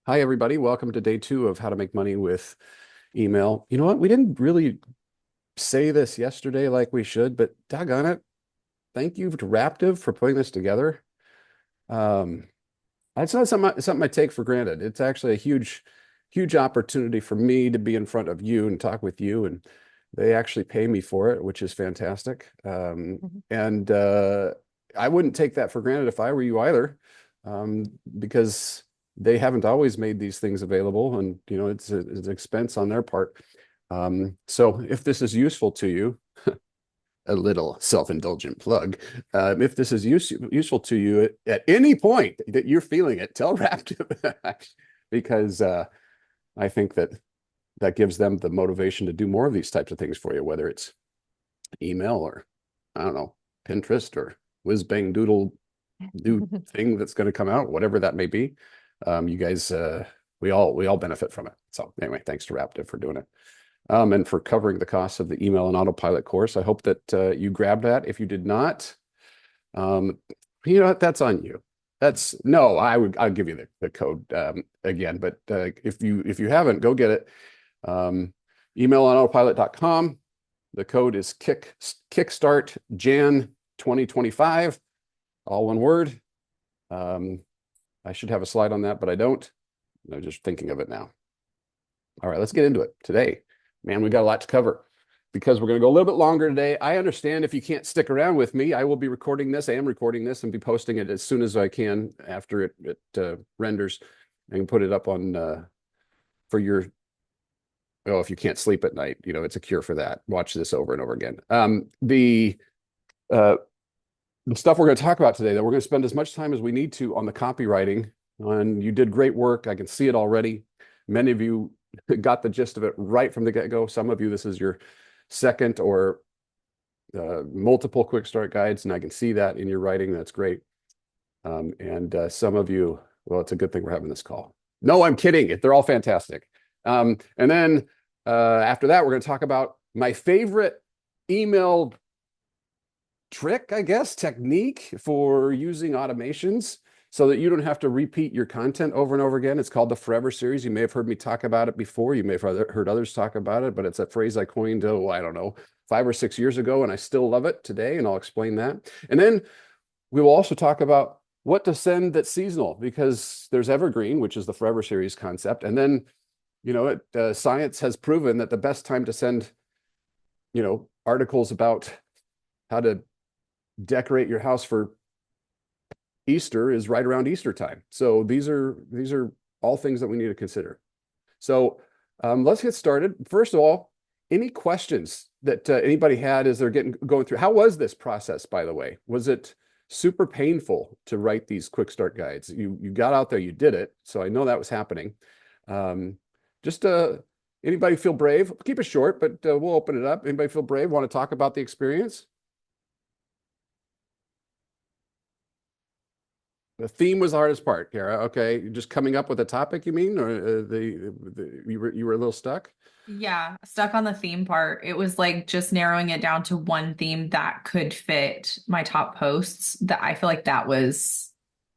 Hi, everybody. Welcome to day 2 of How to Make Money with Email. You know what? We didn't really say this yesterday like we should, but doggone it. Thank you to Raptive for putting this together. Um, it's not something I take for granted. It's actually a huge opportunity for me to be in front of you and talk with you, and they actually pay me for it, which is fantastic. Mhm. And I wouldn't take that for granted if I were you either, because they haven't always made these things available, and it's an expense on their part. So if this is useful to you, a little self-indulgent plug. If this is useful to you at any point that you're feeling it, tell Raptive because I think that gives them the motivation to do more of these types of things for you, whether it's email or I don't know, Pinterest or whiz bang doodle new thing that's going to come out, whatever that may be. You guys, we all benefit from it. So anyway, thanks to Raptive for doing it. And for covering the cost of the email and autopilot course. I hope that you grabbed that. If you did not, um, you know what? That's on you. That's no, I'll give you the code again, but if you haven't, go get it. Um, email on autopilot.com. The code is kickstart Jan 2025, all one word. Um, I should have a slide on that, but I don't. I'm just thinking of it now. All right, let's get into it today. Man, we got a lot to cover because we're going to go a little bit longer today. I understand if you can't stick around with me, I will be recording this. I am recording this and be posting it as soon as I can after it renders and put it up on for your, oh, if you can't sleep at night, it's a cure for that. Watch this over and over again. Uh, the stuff we're going to talk about today, that we're going to spend as much time as we need to on the copywriting. And you did great work. I can see it already. Many of you got the gist of it right from the get-go. Some of you, this is your second or multiple quick start guides, and I can see that in your writing. That's great. And some of you, well, it's a good thing we're having this call. No, I'm kidding. They're all fantastic. And then after that, we're going to talk about my favorite email trick, I guess, technique for using automations so that you don't have to repeat your content over and over again. It's called the Forever Series. You may have heard me talk about it before. You may have heard others talk about it, but it's a phrase I coined, oh, I don't know, 5 or 6 years ago, and I still love it today, and I'll explain that. And then we will also talk about what to send that's seasonal, because there's Evergreen, which is the Forever Series concept. And then, science has proven that the best time to send, articles about how to decorate your house for Easter is right around Easter time. So these are all things that we need to consider. So let's get started. First of all, any questions that anybody had as they're going through? How was this process, by the way? Was it super painful to write these quick start guides? You got out there, you did it. So I know that was happening. Um, just anybody feel brave? Keep it short, but we'll open it up. Anybody feel brave? Want to talk about the experience? The theme was the hardest part, Kara. Okay, just coming up with a topic, you mean, or you were a little stuck? Yeah, stuck on the theme part. It was like just narrowing it down to one theme that could fit my top posts. That I feel like that was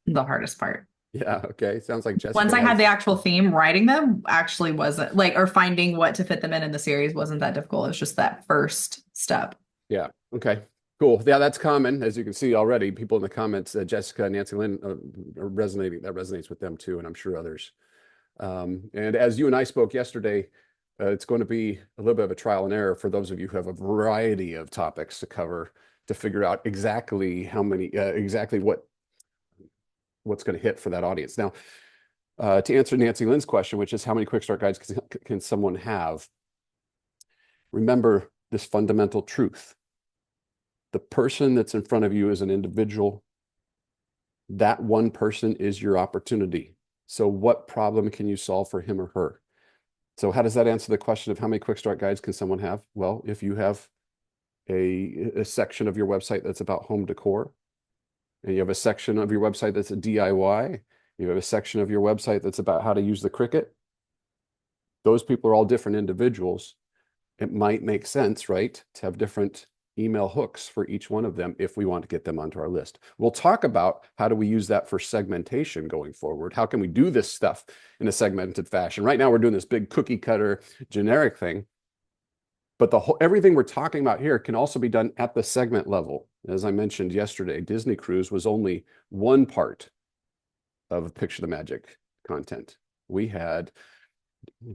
the hardest part. Yeah. Okay. Sounds like Once Jessica I had the has. actual theme, writing them actually wasn't like, or finding what to fit them in the series wasn't that difficult. It was just that first step. Yeah. Okay. Cool. Yeah, that's common, as you can see already. People in the comments, Jessica and Nancy Lynn, are resonating. That resonates with them too, and I'm sure others. And as you and I spoke yesterday, it's going to be a little bit of a trial and error for those of you who have a variety of topics to cover to figure out exactly how many, exactly what's going to hit for that audience. Now, to answer Nancy Lynn's question, which is how many quick start guides can someone have? Remember this fundamental truth. The person that's in front of you is an individual. That one person is your opportunity. So what problem can you solve for him or her? So how does that answer the question of how many quick start guides can someone have? Well, if you have a section of your website that's about home decor, and you have a section of your website that's a DIY, you have a section of your website that's about how to use the Cricut, those people are all different individuals. It might make sense, right, to have different email hooks for each one of them if we want to get them onto our list. We'll talk about how do we use that for segmentation going forward. How can we do this stuff in a segmented fashion? Right now, we're doing this big cookie cutter generic thing. But everything we're talking about here can also be done at the segment level. As I mentioned yesterday, Disney Cruise was only one part of Picture the Magic content. We had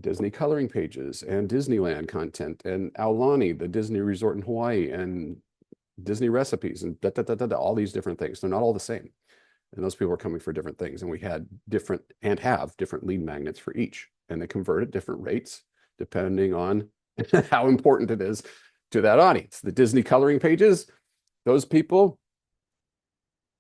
Disney coloring pages and Disneyland content and Aulani, the Disney resort in Hawaii, and Disney recipes and all these different things. They're not all the same. And those people are coming for different things. And we had different and have different lead magnets for each. And they convert at different rates depending on how important it is to that audience. The Disney coloring pages, those people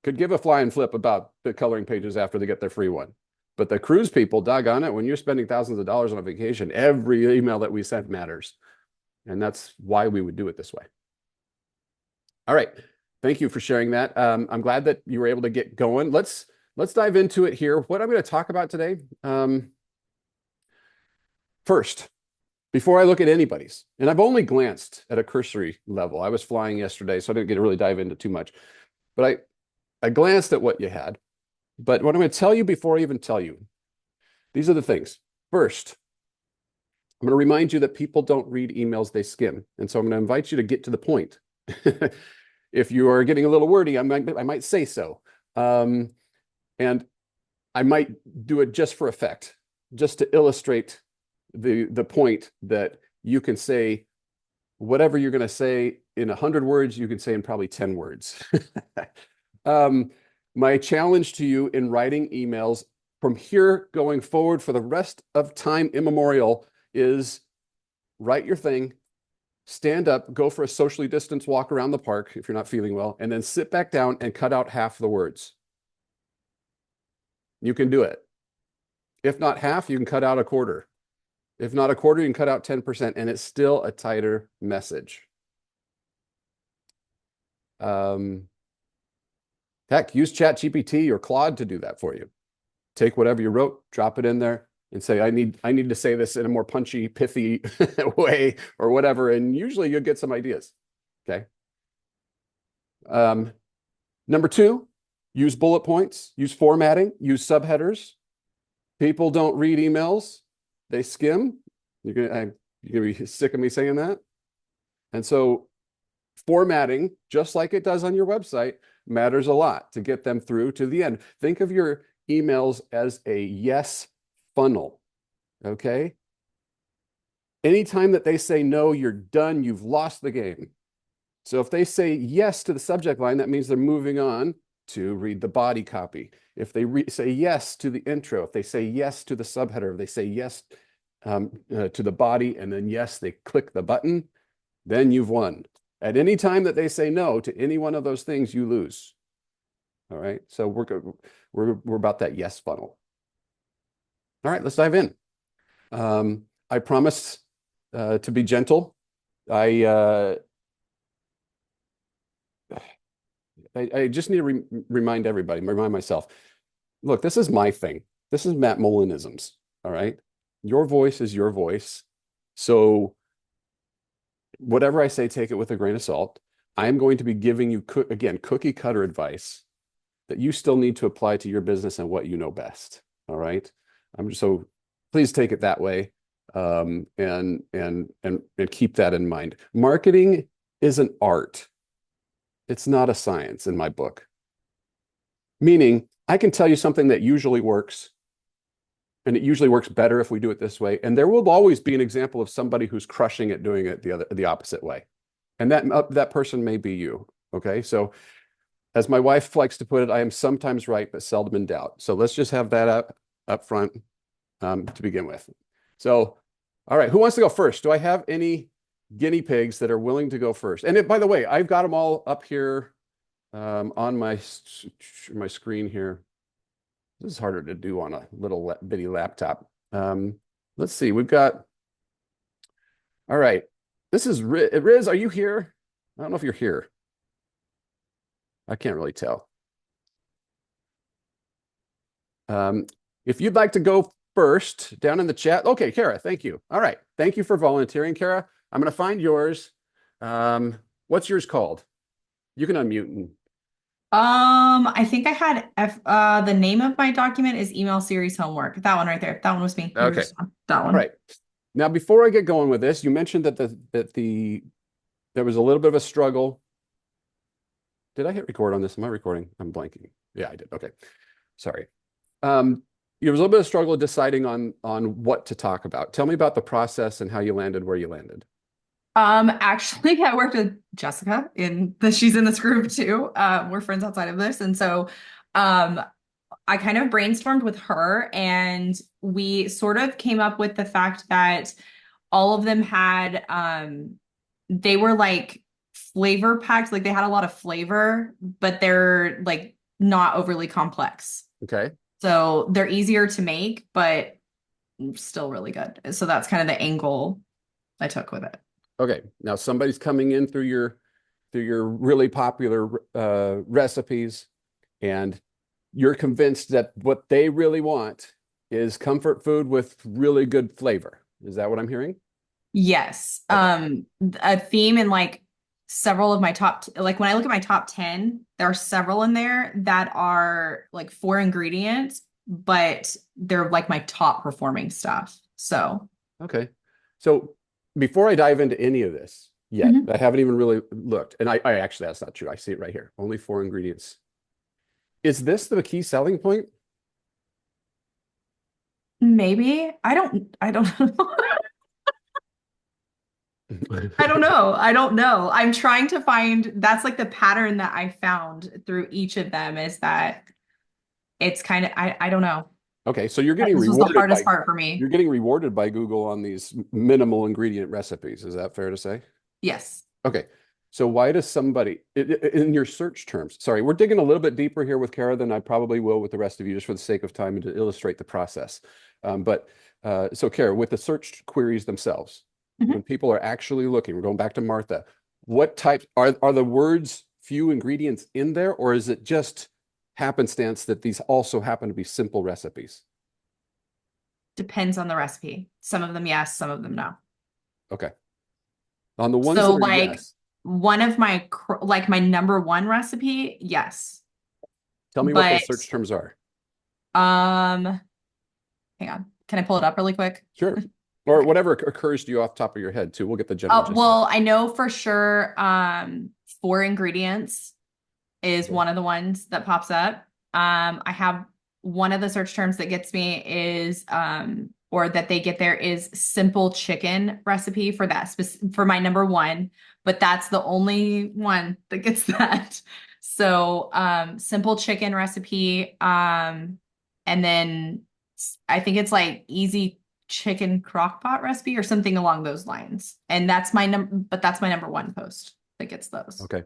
could give a flying flip about the coloring pages after they get their free one. But the cruise people, doggone it, when you're spending thousands of dollars on a vacation, every email that we send matters. And that's why we would do it this way. All right. Thank you for sharing that. I'm glad that you were able to get going. Let's dive into it here. What I'm going to talk about today, first, before I look at anybody's, and I've only glanced at a cursory level. I was flying yesterday, so I didn't get to really dive into too much. But I glanced at what you had. But what I'm going to tell you before I even tell you, these are the things. First, I'm going to remind you that people don't read emails, they skim. And so I'm going to invite you to get to the point. If you are getting a little wordy, I might say so. And I might do it just for effect, just to illustrate the point that you can say whatever you're going to say in 100 words, you can say in probably 10 words. My challenge to you in writing emails from here going forward for the rest of time immemorial is write your thing, stand up, go for a socially distanced walk around the park if you're not feeling well, and then sit back down and cut out half the words. You can do it. If not half, you can cut out a quarter. If not a quarter, you can cut out 10%, and it's still a tighter message. Heck, use ChatGPT or Claude to do that for you. Take whatever you wrote, drop it in there, and say, I need to say this in a more punchy, pithy way or whatever, and usually you'll get some ideas, okay? Number two, use bullet points, use formatting, use subheaders. People don't read emails, they skim. You're gonna be sick of me saying that? And so formatting, just like it does on your website, matters a lot to get them through to the end. Think of your emails as a yes funnel, okay? Anytime that they say no, you're done, you've lost the game. So if they say yes to the subject line, that means they're moving on to read the body copy. If they say yes to the intro, if they say yes to the subheader, if they say yes to the body, and then yes, they click the button, then you've won. At any time that they say no to any one of those things, you lose. All right, so we're about that yes funnel. All right, let's dive in. I promised to be gentle. I just need to remind everybody, remind myself, look, this is my thing. This is Matt Molinisms, all right? Your voice is your voice. So whatever I say, take it with a grain of salt. I'm going to be giving you, again, cookie cutter advice that you still need to apply to your business and what you know best, all right? So please take it that way and keep that in mind. Marketing is an art. It's not a science in my book. Meaning, I can tell you something that usually works, and it usually works better if we do it this way. And there will always be an example of somebody who's crushing it doing it the opposite way. And that person may be you, okay? So as my wife likes to put it, I am sometimes right, but seldom in doubt. So let's just have that up front to begin with. So, all right, who wants to go first? Do I have any guinea pigs that are willing to go first? And by the way, I've got them all up here on my screen here. This is harder to do on a little bitty laptop. Let's see, we've got, all right. This is Riz, are you here? I don't know if you're here. I can't really tell. If you'd like to go first, down in the chat. Okay, Kara, thank you. All right, thank you for volunteering, Kara. I'm going to find yours. What's yours called? You can unmute and I think I had the name of my document is email series homework. That one right there. That one was me. okay. That All one. right. Now, before I get going with this, you mentioned that there was a little bit of a struggle. Did I hit record on this? Am I recording? I'm blanking. Yeah, I did. Okay. Sorry. There was a little bit of struggle deciding on what to talk about. Tell me about the process and how you landed where you landed. Actually, I worked with Jessica she's in this group too. We're friends outside of this. And so, um, I kind of brainstormed with her and we sort of came up with the fact that all of them had, they were like flavor packed, like they had a lot of flavor, but they're like not overly complex. Okay. So they're easier to make, but still really good. So that's kind of the angle I took with it. Okay. Now somebody's coming in through your really popular recipes, and you're convinced that what they really want is comfort food with really good flavor. Is that what I'm hearing? Yes. Okay. A theme in like several of my like when I look at my top 10, there are several in there that are like 4 ingredients, but they're like my top performing stuff. So, Okay. So before I dive into any of this yet, Mhm. I haven't even really looked. And I actually, that's not true. I see it right here. Only 4 ingredients. Is this the key selling point? Maybe I don't know. I don't know. I don't know. I'm trying to find that's like the pattern that I found through each of them is that it's kind of I don't know. Okay, so you're getting This was the rewarded hardest by part for me. Google on these minimal ingredient recipes. Is that fair to say? Yes. Okay. So why does somebody in your search terms? Sorry, we're digging a little bit deeper here with Kara than I probably will with the rest of you, just for the sake of time and to illustrate the process. So Kara, with the search queries themselves, when Mhm. people are actually looking, we're going back to Martha. What type are the words few ingredients in there, or is it just happenstance that these also happen to be simple recipes? Depends on the recipe. Some of them yes, some of them no. Okay. On the ones So that are like yes, one of like my number one recipe, yes. tell me what But those search terms are. um hang on. Can I pull it up really quick? Sure. Or Okay. whatever occurs to you off the top of your head too. We'll get the general Oh, gist of it. well, I know for sure 4 ingredients is Okay. one of the ones that pops up. I have one of the search terms that gets me is or that they get there is simple chicken recipe for for my number one, but that's the only one that gets that. So simple chicken recipe and then I think it's like easy chicken crock pot recipe or something along those lines. And that's my number, but that's my number one post that gets those. Okay.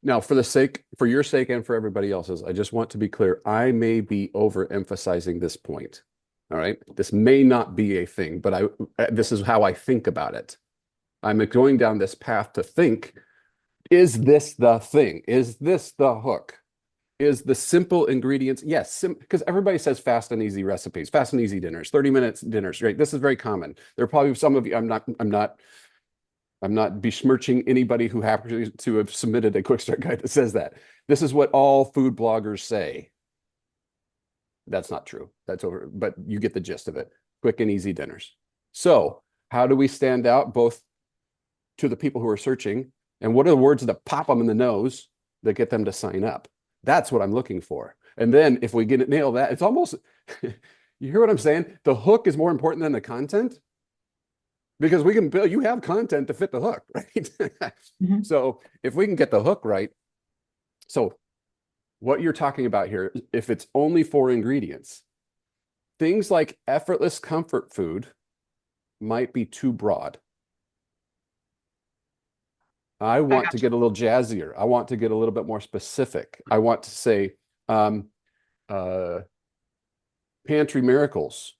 Now, for your sake and for everybody else's, I just want to be clear. I may be overemphasizing this point. All right. This may not be a thing, but this is how I think about it. I'm going down this path to think, is this the thing? Is this the hook? Is the simple ingredients? Yes, because everybody says fast and easy recipes, fast and easy dinners, 30 minutes dinners, right? This is very common. There are probably some of you, I'm not besmirching anybody who happens to have submitted a quick start guide that says that. This is what all food bloggers say. That's not true. That's over, but you get the gist of it. Quick and easy dinners. So, how do we stand out both to the people who are searching, and what are the words that pop them in the nose that get them to sign up? That's what I'm looking for. And then if we get it nail that, it's almost you hear what I'm saying? The hook is more important than the content because we can build, you have content to fit the hook, right? Mhm. So if we can get the hook right, so what you're talking about here, if it's only 4 ingredients, things like effortless comfort food might be too broad. I I want to got you. get a little jazzier. I want to get a little bit more specific. I want to say um, uh, pantry miracles,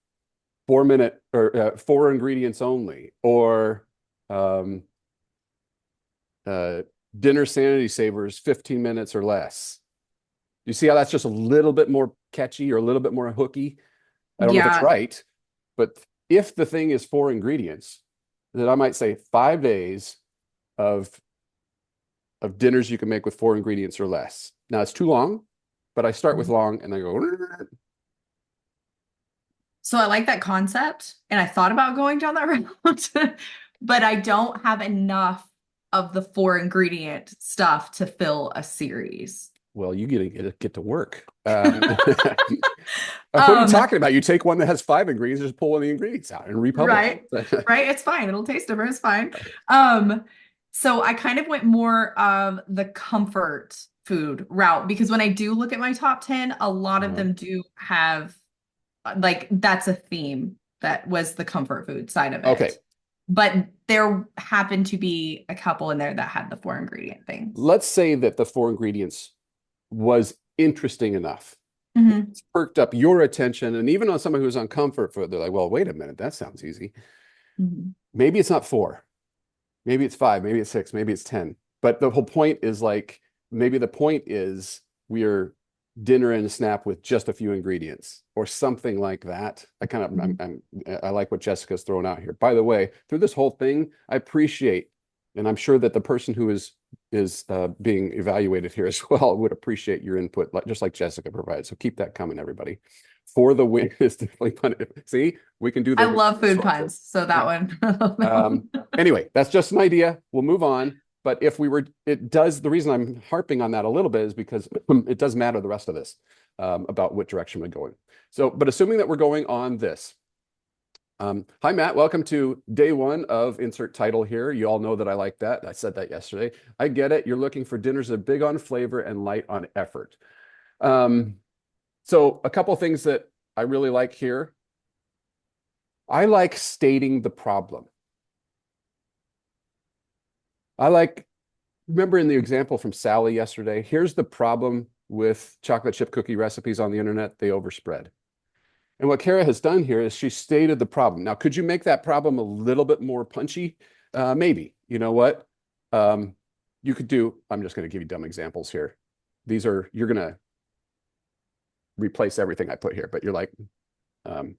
4 minute or 4 ingredients only, or um, uh, dinner sanity savers, 15 minutes or less. You see how that's just a little bit more catchy or a little bit more hooky? I don't know if it's Yeah. right, but if the thing is 4 ingredients, then I might say 5 days of of dinners you can make with 4 ingredients or less. Now it's too long, but I start with long and I go. So I like that concept, and I thought about going down that route, but I don't have enough of the 4 ingredient stuff to fill a series. Well, you get to work. What are you Um, talking about? You take one that has 5 ingredients, just pull one of the ingredients out and republish right, it. right. It's fine. It'll taste different. It's fine. Um, so I kind of went more of the comfort food route because when I do look at my top 10, a lot of Uh, them do have like that's a theme that was the comfort food side of okay, it. But there happened to be a couple in there that had the 4 ingredient things. let's say that the 4 ingredients was interesting enough. Mhm. It's perked up your attention. And even on someone who's on comfort food, they're like, well, wait a minute, that sounds easy. Mhm. Maybe it's not 4. Maybe it's 5, maybe it's 6, maybe it's 10. But the whole point is like, maybe the point is we're dinner and a snap with just a few ingredients or something like that. I like what Jessica's throwing out here. By the way, through this whole thing, I appreciate, and I'm sure that the person who is being evaluated here as well would appreciate your input, just like Jessica provided. So keep that coming, everybody. For the win is definitely fun. See, we can do I the love food structure. puns, so that Yeah. one. Anyway, that's just an idea. We'll move on. But if we were, it does, the reason I'm harping on that a little bit is because it does matter the rest of this about what direction we're going. So, but assuming that we're going on this. Hi, Matt. Welcome to day 1 of insert title here. You all know that I like that. I said that yesterday. I get it. You're looking for dinners that are big on flavor and light on effort. So a couple things that I really like here. I like stating the problem. Remember in the example from Sally yesterday, here's the problem with chocolate chip cookie recipes on the internet, they overspread. And what Kara has done here is she stated the problem. Now, could you make that problem a little bit more punchy? Maybe. You know what? You could do, I'm just going to give you dumb examples here. You're going to replace everything I put here, but you're like, um,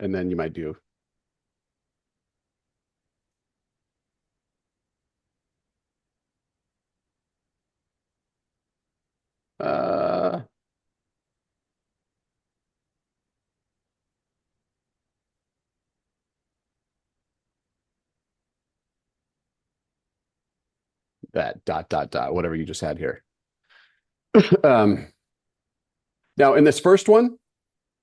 and then you might do, uh, that whatever you just had here. Um, Now, in this first one,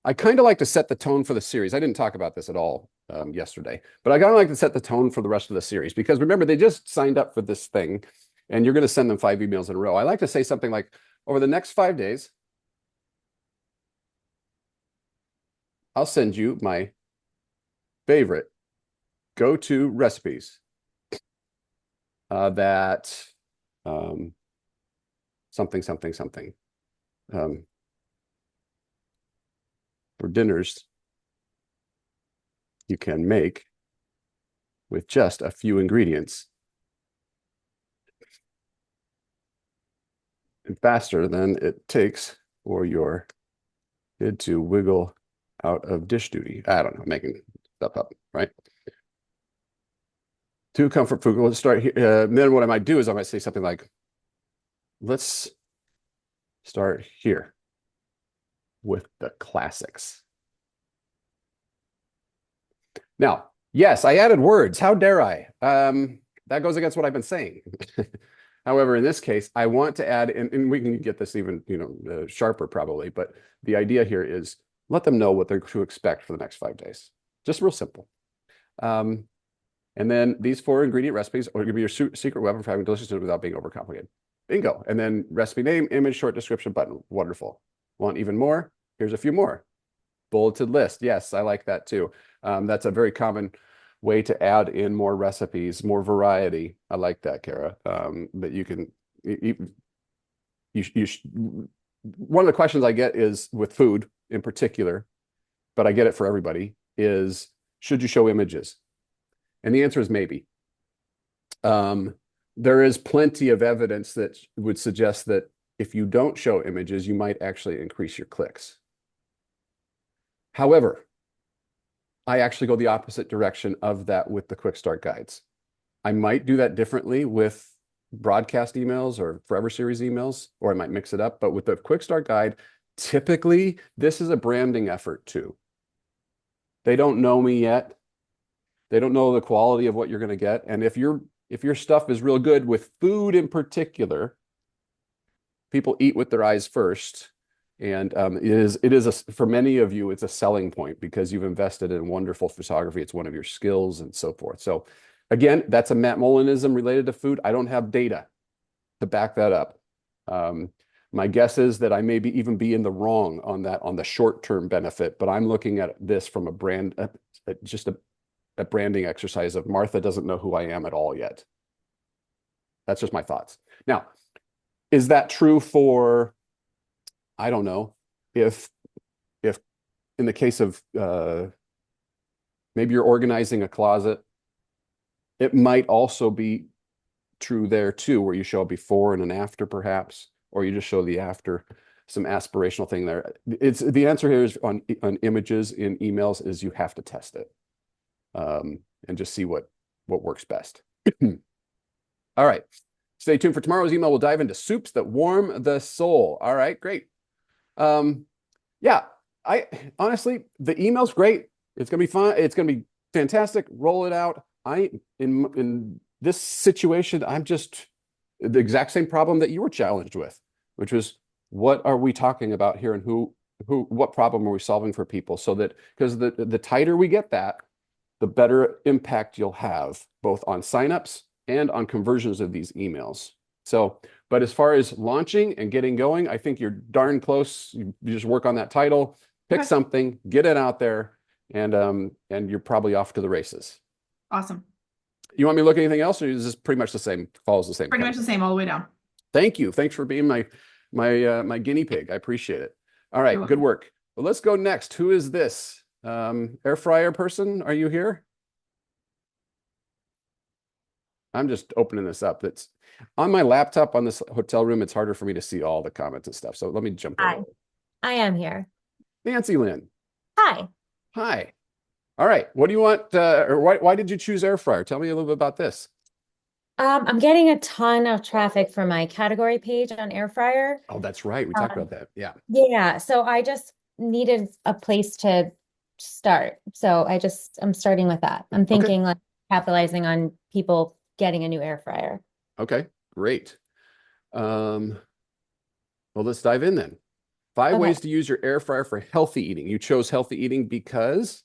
I kind of like to set the tone for the series. I didn't talk about this at all yesterday, but I kind of like to set the tone for the rest of the series because remember, they just signed up for this thing and you're going to send them 5 emails in a row. I like to say something like, over the next 5 days, I'll send you my favorite go-to recipes that something, something, something for dinners you can make with just a few ingredients and faster than it takes for your kid to wiggle out of dish duty. I don't know, making stuff up, right? 2 comfort food. Let's start here. Then what I might do is I might say something like, let's start here with the classics. Now, yes, I added words. How dare I? That goes against what I've been saying. However, in this case, I want to add, and we can get this even, sharper probably, but the idea here is let them know what they're to expect for the next 5 days. Just real simple. And then these 4 ingredient recipes are going to be your secret weapon for having delicious food without being overcomplicated. Bingo. And then recipe name, image, short description button. Wonderful. Want even more? Here's a few more. Bulleted list. Yes, I like that too. That's a very common way to add in more recipes, more variety. I like that, Kara. But you can, one of the questions I get is with food in particular, but I get it for everybody, is should you show images? And the answer is maybe. There is plenty of evidence that would suggest that if you don't show images, you might actually increase your clicks. However, I actually go the opposite direction of that with the quick start guides. I might do that differently with broadcast emails or Forever Series emails, or I might mix it up. But with the quick start guide, typically this is a branding effort too. They don't know me yet. They don't know the quality of what you're going to get. And if your stuff is real good with food in particular, people eat with their eyes first. And it is for many of you, it's a selling point because you've invested in wonderful photography. It's one of your skills and so forth. So again, that's a Matt Molinism related to food. I don't have data to back that up. My guess is that I may even be in the wrong on that, on the short-term benefit, but I'm looking at this from a brand, just a branding exercise of Martha doesn't know who I am at all yet. That's just my thoughts. Now, is that true for, I don't know, if in the case of maybe you're organizing a closet, it might also be true there too, where you show a before and an after perhaps, or you just show the after, some aspirational thing there. It's the answer here is on images in emails is you have to test it and just see what works best. All right. Stay tuned for tomorrow's email. We'll dive into soups that warm the soul. All right, great. Yeah, I honestly, the email's great. It's gonna be fun. It's gonna be fantastic. Roll it out. In this situation, I'm just the exact same problem that you were challenged with, which was what are we talking about here, and what problem are we solving for people? So that because the tighter we get that, the better impact you'll have both on signups and on conversions of these emails. So, but as far as launching and getting going, I think you're darn close. You just work on that title, pick something, get it out there, and you're probably off to the races. Awesome. You want me to look at anything else, or is this pretty much the same? Follows the same. Pretty much the same all the way down. Thank you. Thanks for being my guinea pig. I appreciate it. All right, good work. Well, let's go next. Who is this? Air fryer person? Are you here? I'm just opening this up. That's on my laptop on this hotel room. It's harder for me to see all the comments and stuff. So let me jump over. Hi, I am here. Nancy Lynn. Hi. Hi. All right. What do you want? Or why did you choose air fryer? Tell me a little bit about this. I'm getting a ton of traffic for my category page on air fryer. Oh, that's right. We talked about that. Yeah. Yeah, so I just needed a place to start. So I'm starting with that. I'm thinking like capitalizing on people getting a new air fryer. Okay, great. Well, let's dive in then. 5 ways to use your air fryer for healthy eating. You chose healthy eating because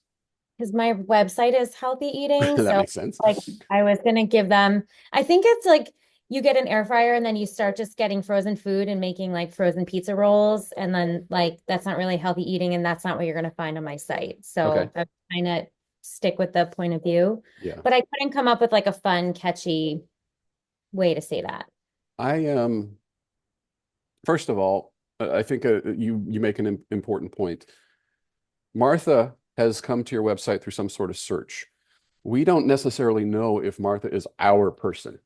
my website is healthy eating. that So makes sense. like I was gonna give them, I think it's like you get an air fryer and then you start just getting frozen food and making like frozen pizza rolls. And then like that's not really healthy eating, and that's not what you're gonna find on my site. So I'm trying to stick with the point of view. Yeah. But I couldn't come up with like a fun, catchy way to say that. First of all, I think you make an important point. Martha has come to your website through some sort of search. We don't necessarily know if Martha is our person,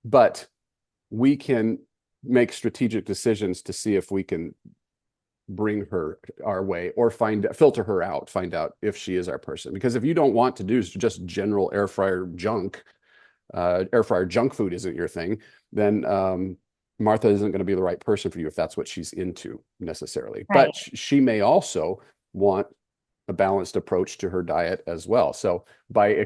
but we can make strategic decisions to see if we can bring her our way or filter her out, find out if she is our person. Because if you don't want to do just general air fryer junk food isn't your thing, then Martha isn't going to be the right person for you if that's what she's into necessarily. Right. But she may also want a balanced approach to her diet as well. So by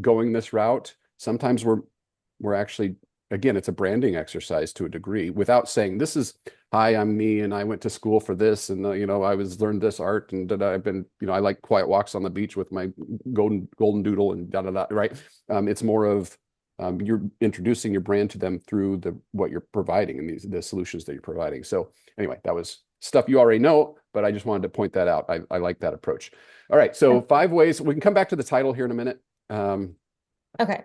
going this route, sometimes we're actually, again, it's a branding exercise to a degree without saying this is, hi, I'm me and I went to school for this and I learned this art and I've been, I like quiet walks on the beach with my golden doodle and right? It's more of you're introducing your brand to them through what you're providing and the solutions that you're providing. So anyway, that was stuff you already know, but I just wanted to point that out. I like that approach. All right, so 5 ways. We can come back to the title here in a minute. Okay.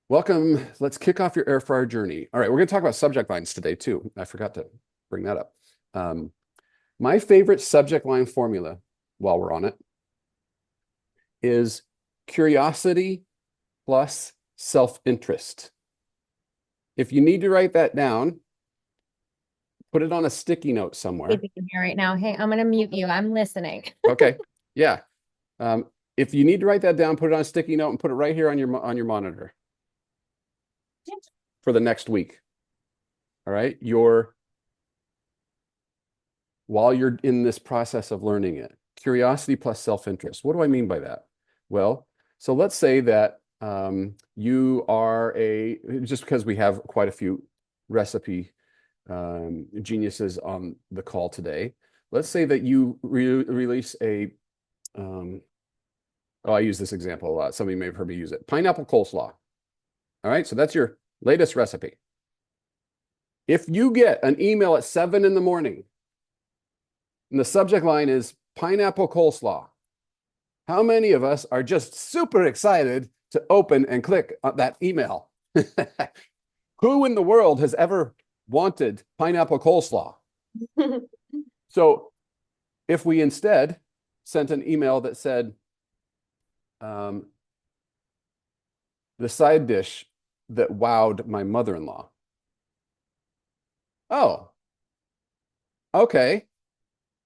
What Welcome. Let's kick off your air fryer journey. All right, we're going to talk about subject lines today too. I forgot to bring that up. My favorite subject line formula, while we're on it, is curiosity plus self-interest. If you need to write that down, put it on a sticky note somewhere. Sleeping here right now. Hey, I'm gonna mute you. I'm listening. Okay. Yeah. If you need to write that down, put it on a sticky note and put it right here on your monitor Yeah. for the next week. All right. While you're in this process of learning it, curiosity plus self-interest. What do I mean by that? Well, so let's say that you are just because we have quite a few recipe geniuses on the call today. Let's say that you release I use this example a lot. Some of you may have heard me use it. Pineapple coleslaw. All right, so that's your latest recipe. If you get an email at 7 in the morning and the subject line is pineapple coleslaw, how many of us are just super excited to open and click on that email? Who in the world has ever wanted pineapple coleslaw? So if we instead sent an email that said, the side dish that wowed my mother-in-law. Oh, okay.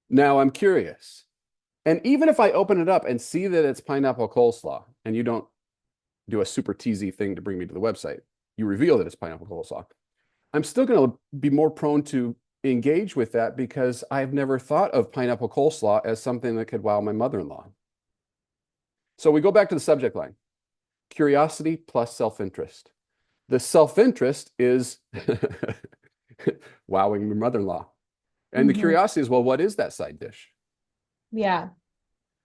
Now I'm curious. And even if I open it up and see that it's pineapple coleslaw, and you don't do a super teasy thing to bring me to the website, you reveal that it's pineapple coleslaw, I'm still going to be more prone to engage with that because I've never thought of pineapple coleslaw as something that could wow my mother-in-law. So we go back to the subject line. Curiosity plus self-interest. The self-interest is wowing your mother-in-law. And the curiosity is, well, what is that side dish? Yeah.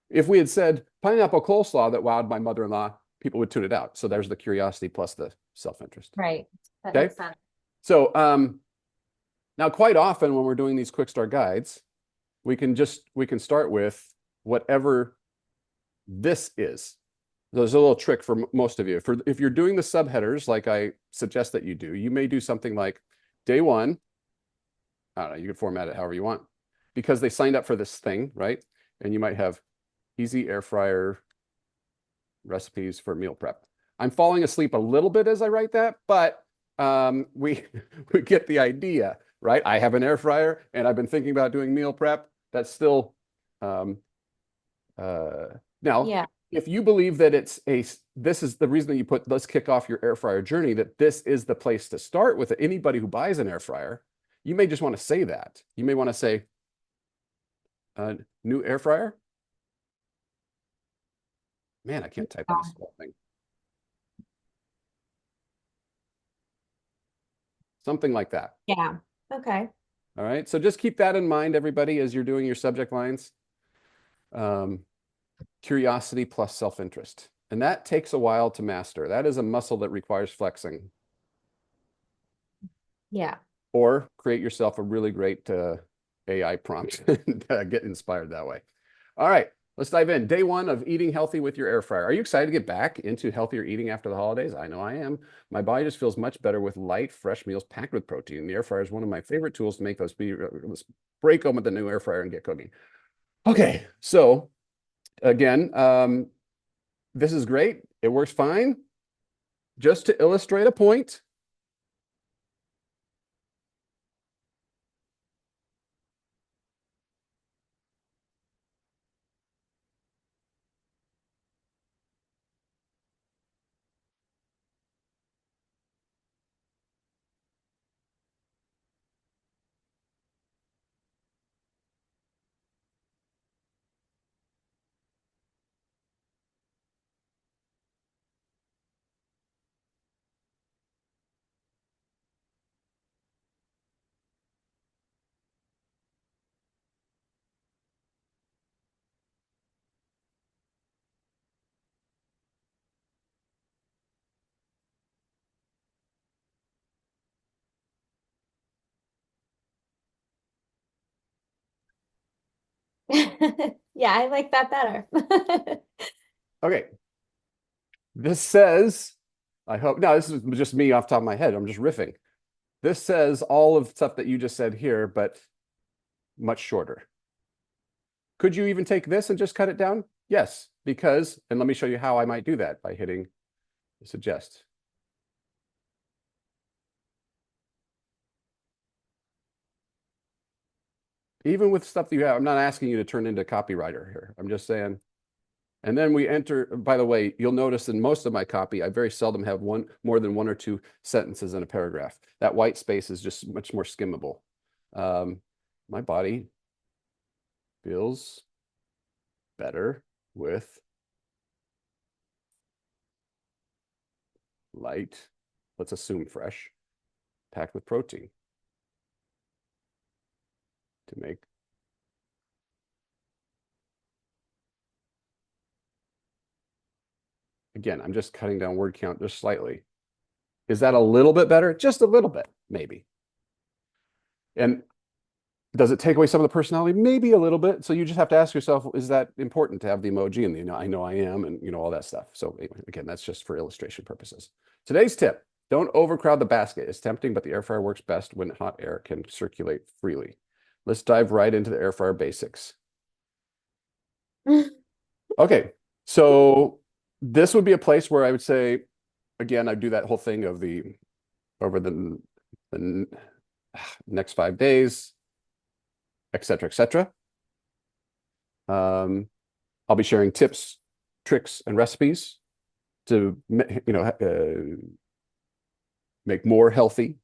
If we had said pineapple coleslaw that wowed my mother-in-law, people would tune it out. So there's the curiosity plus the self-interest. Right. That Okay. makes sense. So now quite often when we're doing these quick start guides, we can start with whatever this is. There's a little trick for most of you. If you're doing the subheaders, like I suggest that you do, you may do something like day one. I don't know, you can format it however you want because they signed up for this thing, right? And you might have easy air fryer recipes for meal prep. I'm falling asleep a little bit as I write that, but we get the idea, right? I have an air fryer and I've been thinking about doing meal prep. That's still now. Yeah. If you believe that this is the reason that you put, let's kick off your air fryer journey, that this is the place to start with anybody who buys an air fryer, you may just want to say that. You may want to say, new air fryer. Man, I can't type on this whole thing. Something like that. Yeah. Okay. All right. So just keep that in mind, everybody, as you're doing your subject lines. Curiosity plus self-interest. And that takes a while to master. That is a muscle that requires flexing. Yeah. Or create yourself a really great AI prompt and get inspired that way. All right, let's dive in. Day one of eating healthy with your air fryer. Are you excited to get back into healthier eating after the holidays? I know I am. My body just feels much better with light, fresh meals packed with protein. The air fryer is one of my favorite tools to make those. Let's break open the new air fryer and get cooking. Okay, so again, this is great. It works fine. Just to illustrate a point, Yeah, I like that better. okay. This says I hope. No, this is just me off the top of my head. I'm just riffing. This says all of stuff that you just said here, but much shorter. Could you even take this and just cut it down? Yes, because, and let me show you how I might do that by hitting suggest. Even with stuff that you have, I'm not asking you to turn into a copywriter here. I'm just saying. And then we enter, by the way, you'll notice in most of my copy, I very seldom have more than one or two sentences in a paragraph. That white space is just much more skimmable. My body feels better with light, let's assume fresh, packed with protein to make. Again, I'm just cutting down word count just slightly. Is that a little bit better? Just a little bit, maybe. And does it take away some of the personality? Maybe a little bit. So you just have to ask yourself, is that important to have the emoji and I know I am, and all that stuff. So again, that's just for illustration purposes. Today's tip, don't overcrowd the basket. It's tempting, but the air fryer works best when hot air can circulate freely. Let's dive right into the air fryer basics. Okay, so this would be a place where I would say, again, I do that whole thing of over the next 5 days, et cetera, et cetera. I'll be sharing tips, tricks, and recipes to make more healthy,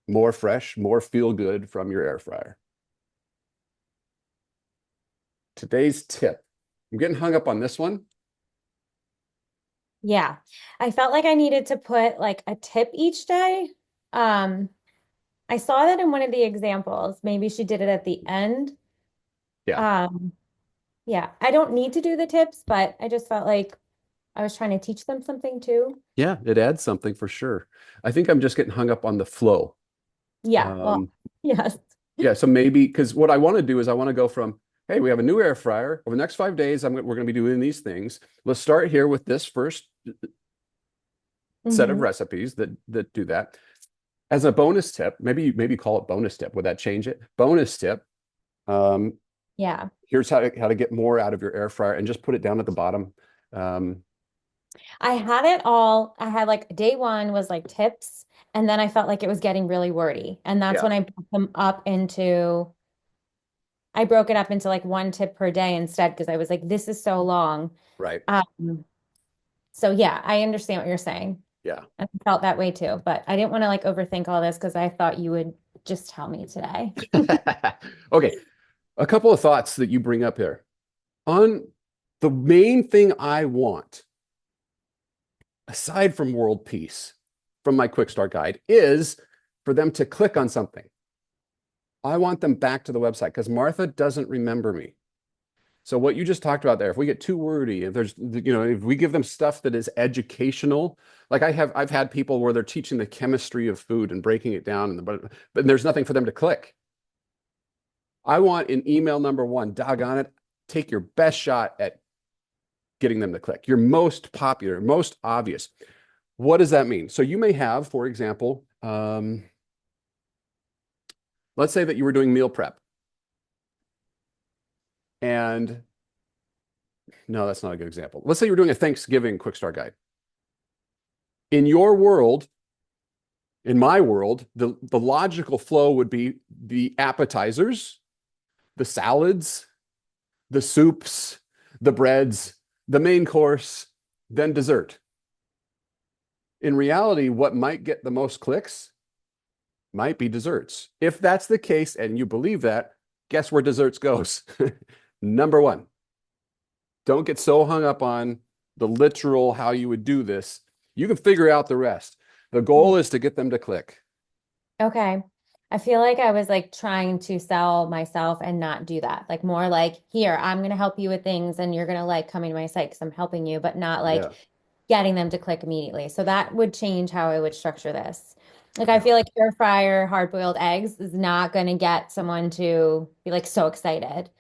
more fresh, more feel good from your air fryer. Today's tip. I'm getting hung up on this one. Yeah. I felt like I needed to put like a tip each day. I saw that in one of the examples. Maybe she did it at the end. Yeah. Yeah. I don't need to do the tips, but I just felt like I was trying to teach them something too. Yeah, it adds something for sure. I think I'm just getting hung up on the flow. Yeah. Well, yes. Yeah, so maybe because what I want to do is I want to go from, hey, we have a new air fryer. Over the next 5 days, we're going to be doing these things. Let's start here with this first set of Mhm. recipes that do that. As a bonus tip, maybe call it bonus tip. Would that change it? Bonus tip. Yeah. Here's how to get more out of your air fryer and just put it down at the bottom. I had it all. I had like day one was like tips, and then I felt like it was getting really wordy. And that's Yeah. when I broke it up into like one tip per day instead because I was like, this is so long. Right. So yeah, I understand what you're saying. Yeah. I felt that way too, but I didn't want to like overthink all this because I thought you would just tell me today. Okay. A couple of thoughts that you bring up here. On the main thing I want, aside from world peace, from my quick start guide, is for them to click on something. I want them back to the website because Martha doesn't remember me. So what you just talked about there, if we get too wordy, if we give them stuff that is educational, like I've had people where they're teaching the chemistry of food and breaking it down, but there's nothing for them to click. I want in email number one, doggone it, take your best shot at getting them to click. Your most popular, most obvious. What does that mean? So you may have, for example, let's say that you were doing meal prep. And no, that's not a good example. Let's say you're doing a Thanksgiving quick start guide. In your world, in my world, the logical flow would be the appetizers, the salads, the soups, the breads, the main course, then dessert. In reality, what might get the most clicks might be desserts. If that's the case and you believe that, guess where desserts goes? Number one. Don't get so hung up on the literal how you would do this. You can figure out the rest. The goal is to get them to click. Okay. I feel like I was like trying to sell myself and not do that. Like more like, here, I'm going to help you with things and you're going to like coming to my site because I'm helping you, but not like Yeah. getting them to click immediately. So that would change how I would structure this. Like I feel like air fryer hard-boiled eggs is not going to get someone to be like so excited.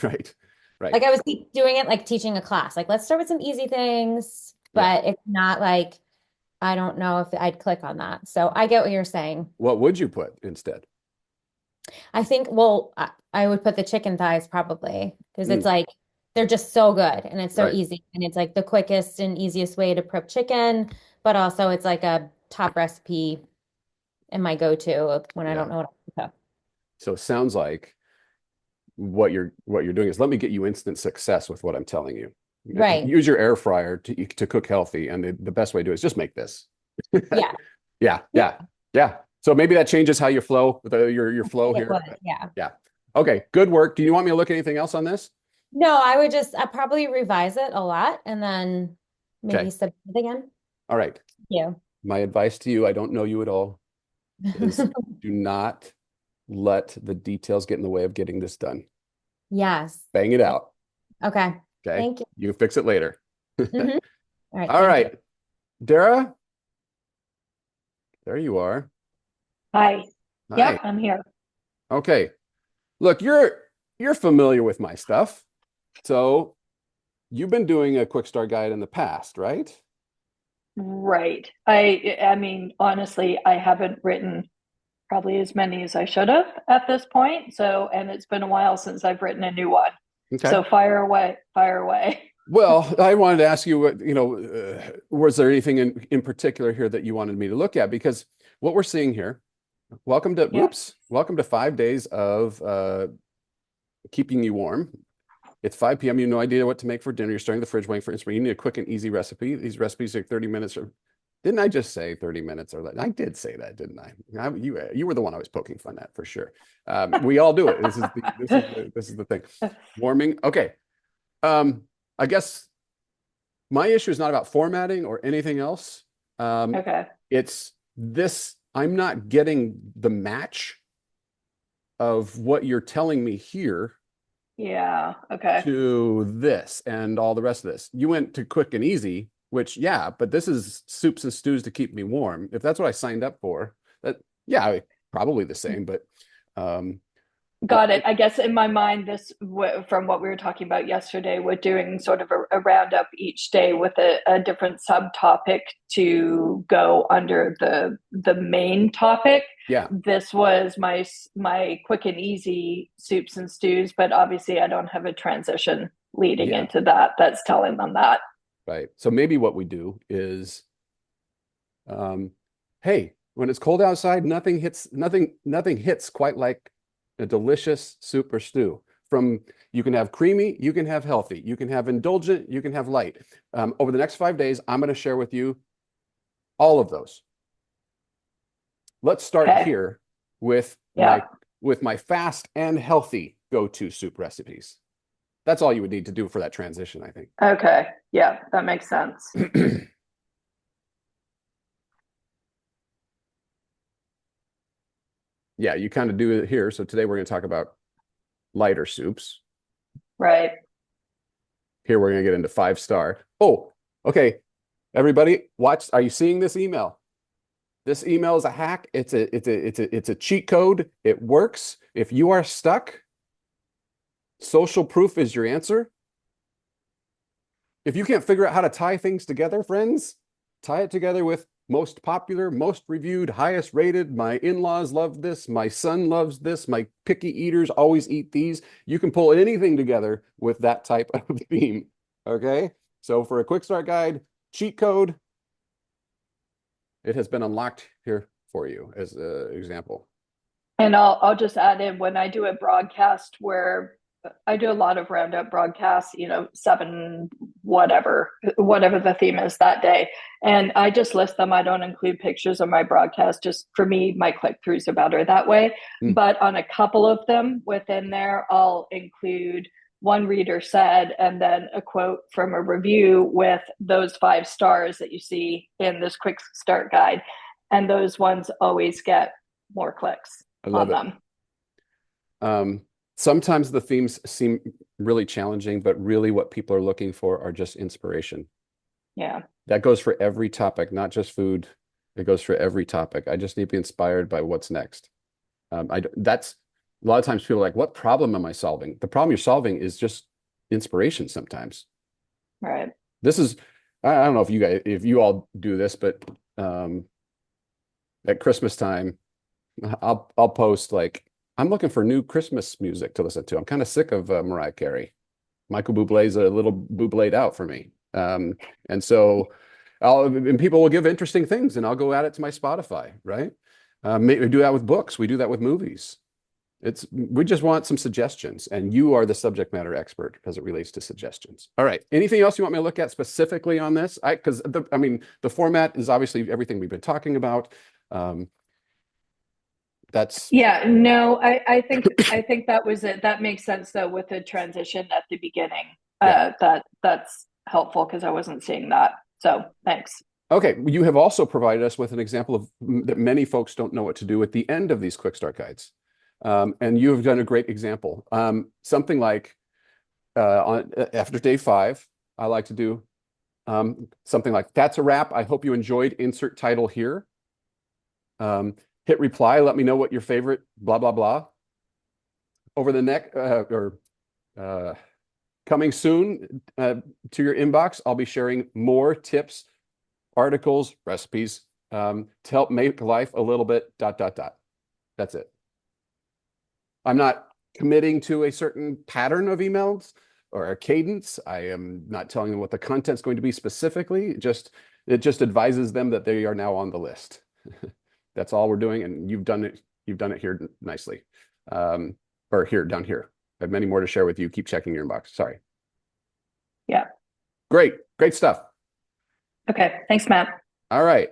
Right. Right. Like I was doing it like teaching a class. Like let's start with some easy things, Yeah. but it's not like I don't know if I'd click on that. So I get what you're saying. What would you put instead? I think, well, I would put the chicken thighs probably because it's Mm, like they're just so good and it's so right. easy and it's like the quickest and easiest way to prep chicken, but also it's like a top recipe and my go-to when I Yeah. don't know what to cook. So it sounds like what you're doing is let me get you instant success with what I'm telling you. Right. Use your air fryer to cook healthy, and the best way to do it is just make this. Yeah. Yeah, Yeah. yeah, yeah. So maybe that changes how you flow with your flow It here. would. Yeah. Yeah. Okay, good work. Do you want me to look at anything else on this? No, I probably revise it a lot and then maybe Okay. submit it again. All right. Yeah. My advice to you, I don't know you at all, is do not let the details get in the way of getting this done. Yes. Bang it out. Okay. Okay. Thank you. You can fix it later. Mhm. All right. All Thank right. Dara, there you are. Hi. Hi. Yep, I'm here. Okay. Look, you're familiar with my stuff. So you've been doing a quick start guide in the past, right? Right. I mean, honestly, I haven't written probably as many as I should have at this point. So, and it's been a while since I've written a new one. Okay. So fire away, fire away. Well, I wanted to ask you, was there anything in particular here that you wanted me to look at? Because what we're seeing here, welcome Yeah. to 5 days of keeping you warm. It's 5 p.m. You have no idea what to make for dinner. You're starting the fridge waiting for inspiration. You need a quick and easy recipe. These recipes take 30 minutes. Didn't I just say 30 minutes or less? I did say that, didn't I? You were the one I was poking fun at for sure. We all do it. This is the thing. Warming. Okay. I guess my issue is not about formatting or anything else. Okay. It's this. I'm not getting the match of what you're telling me here Yeah. Okay. to this and all the rest of this. You went to quick and easy, which, yeah, but this is soups and stews to keep me warm. If that's what I signed up for, that, yeah, probably the same, but Got it. I guess in my mind, from what we were talking about yesterday, we're doing sort of a roundup each day with a different subtopic to go under the main topic. yeah, This was my quick and easy soups and stews, but obviously I don't have a transition leading yeah, into that that's telling them that. right. So maybe what we do is, hey, when it's cold outside, nothing hits quite like a delicious soup or stew. You can have creamy, you can have healthy, you can have indulgent, you can have light. Over the next 5 days, I'm going to share with you all of those. Let's start Okay. here with Yeah. my fast and healthy go-to soup recipes. That's all you would need to do for that transition, I think. Okay. Yeah, that makes sense. Yeah, you kind of do it here. So today we're going to talk about lighter soups. Right. Here we're going to get into 5-star. Oh, okay. Everybody, watch. Are you seeing this email? This email is a hack. It's a cheat code. It works. If you are stuck, social proof is your answer. If you can't figure out how to tie things together, friends, tie it together with most popular, most reviewed, highest rated. My in-laws love this. My son loves this. My picky eaters always eat these. You can pull anything together with that type of theme. Okay. So for a quick start guide, cheat code, it has been unlocked here for you as an example. And I'll just add in when I do a broadcast where I do a lot of roundup broadcasts, 7 whatever the theme is that day, and I just list them. I don't include pictures of my broadcast. Just for me, my click-throughs are better that way. But on a couple of them within there, I'll include one reader said, and then a quote from a review with those 5 stars that you see in this quick start guide. And those ones always get more clicks I love on them. Sometimes the themes seem really challenging, but really what people are looking for are just inspiration. Yeah. That goes for every topic, not just food. It goes for every topic. I just need to be inspired by what's next. That's a lot of times people are like, what problem am I solving? The problem you're solving is just inspiration sometimes. Right. This is, I don't know if you all do this, but at Christmas time, I'll post like, I'm looking for new Christmas music to listen to. I'm kind of sick of Mariah Carey. Michael Bublé's a little Bublé'd out for me. And so and people will give interesting things and I'll go add it to my Spotify, right? We do that with books. We do that with movies. We just want some suggestions, and you are the subject matter expert as it relates to suggestions. All right. Anything else you want me to look at specifically on this? Because the format is obviously everything we've been talking about. That's Yeah, no, I think that was it. That makes sense though with the transition at the beginning. Yeah. That's helpful because I wasn't seeing that. So thanks. okay. You have also provided us with an example of that many folks don't know what to do at the end of these quick start guides. And you have done a great example. Something like after day 5, I like to do something like, that's a wrap. I hope you enjoyed. Insert title here. Hit reply. Let me know what your favorite blah, blah, blah. Over the next coming soon to your inbox, I'll be sharing more tips, articles, recipes to help make life a little bit ... That's it. I'm not committing to a certain pattern of emails or a cadence. I am not telling them what the content's going to be specifically. It just advises them that they are now on the list. That's all we're doing, and you've done it here nicely. Or here, down here. I have many more to share with you. Keep checking your inbox. Sorry. Yeah. Great stuff. Okay. Thanks, Matt. All right.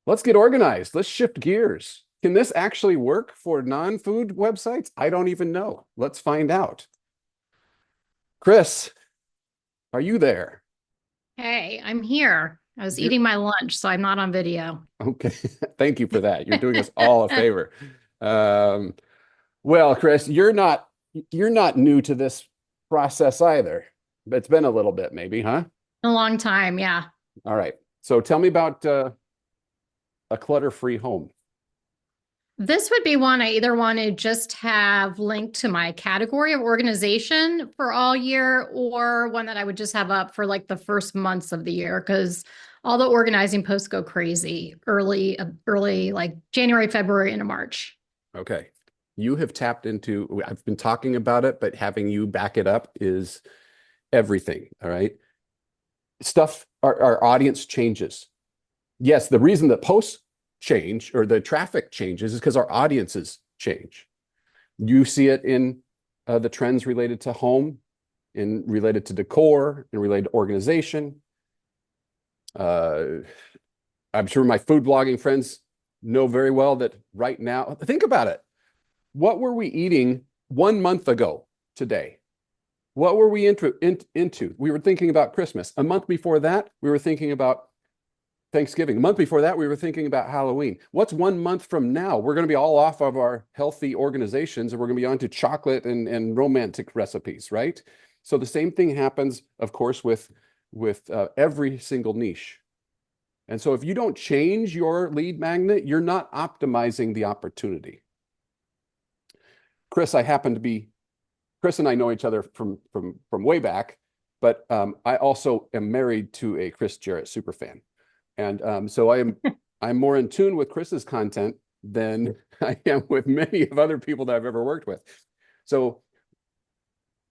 Let's get organized. Let's shift gears. Can this actually work for non-food websites? I don't even know. Let's find out. Chris, are you there? Hey, I'm here. I was eating my lunch, so I'm not on video. Okay. Thank you for that. You're doing us all a favor. Well, Chris, you're not new to this process either. It's been a little bit maybe, huh? A long time, yeah. All right. So tell me about a clutter-free home. This would be one I either want to just have linked to my category of organization for all year, or one that I would just have up for like the first months of the year, because all the organizing posts go crazy early like January, February, into March. Okay. You have tapped into, I've been talking about it, but having you back it up is everything. All right. Our audience changes. Yes, the reason that posts change or the traffic changes is because our audiences change. You see it in the trends related to home, related to decor, and related to organization. I'm sure my food blogging friends know very well that right now, think about it. What were we eating 1 month ago today? What were we into? We were thinking about Christmas. A month before that, we were thinking about Thanksgiving. A month before that, we were thinking about Halloween. What's 1 month from now? We're going to be all off of our healthy organizations, and we're going to be on to chocolate and romantic recipes, right? So the same thing happens, of course, with every single niche. And so if you don't change your lead magnet, you're not optimizing the opportunity. Chris and I know each other from way back, but I also am married to a Chris Jarrett superfan. And so I'm more in tune with Chris's content than I am with many of other people that I've ever worked with. So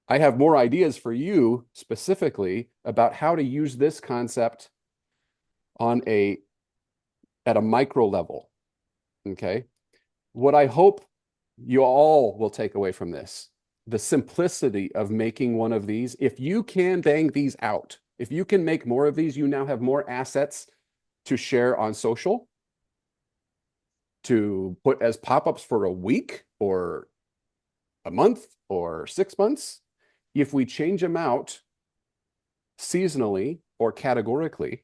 I have more ideas for you specifically about how to use this concept at a micro level. Okay. What I hope you all will take away from this, the simplicity of making one of these. If you can bang these out, if you can make more of these, you now have more assets to share on social, to put as pop-ups for a week or a month or 6 months. If we change them out seasonally or categorically,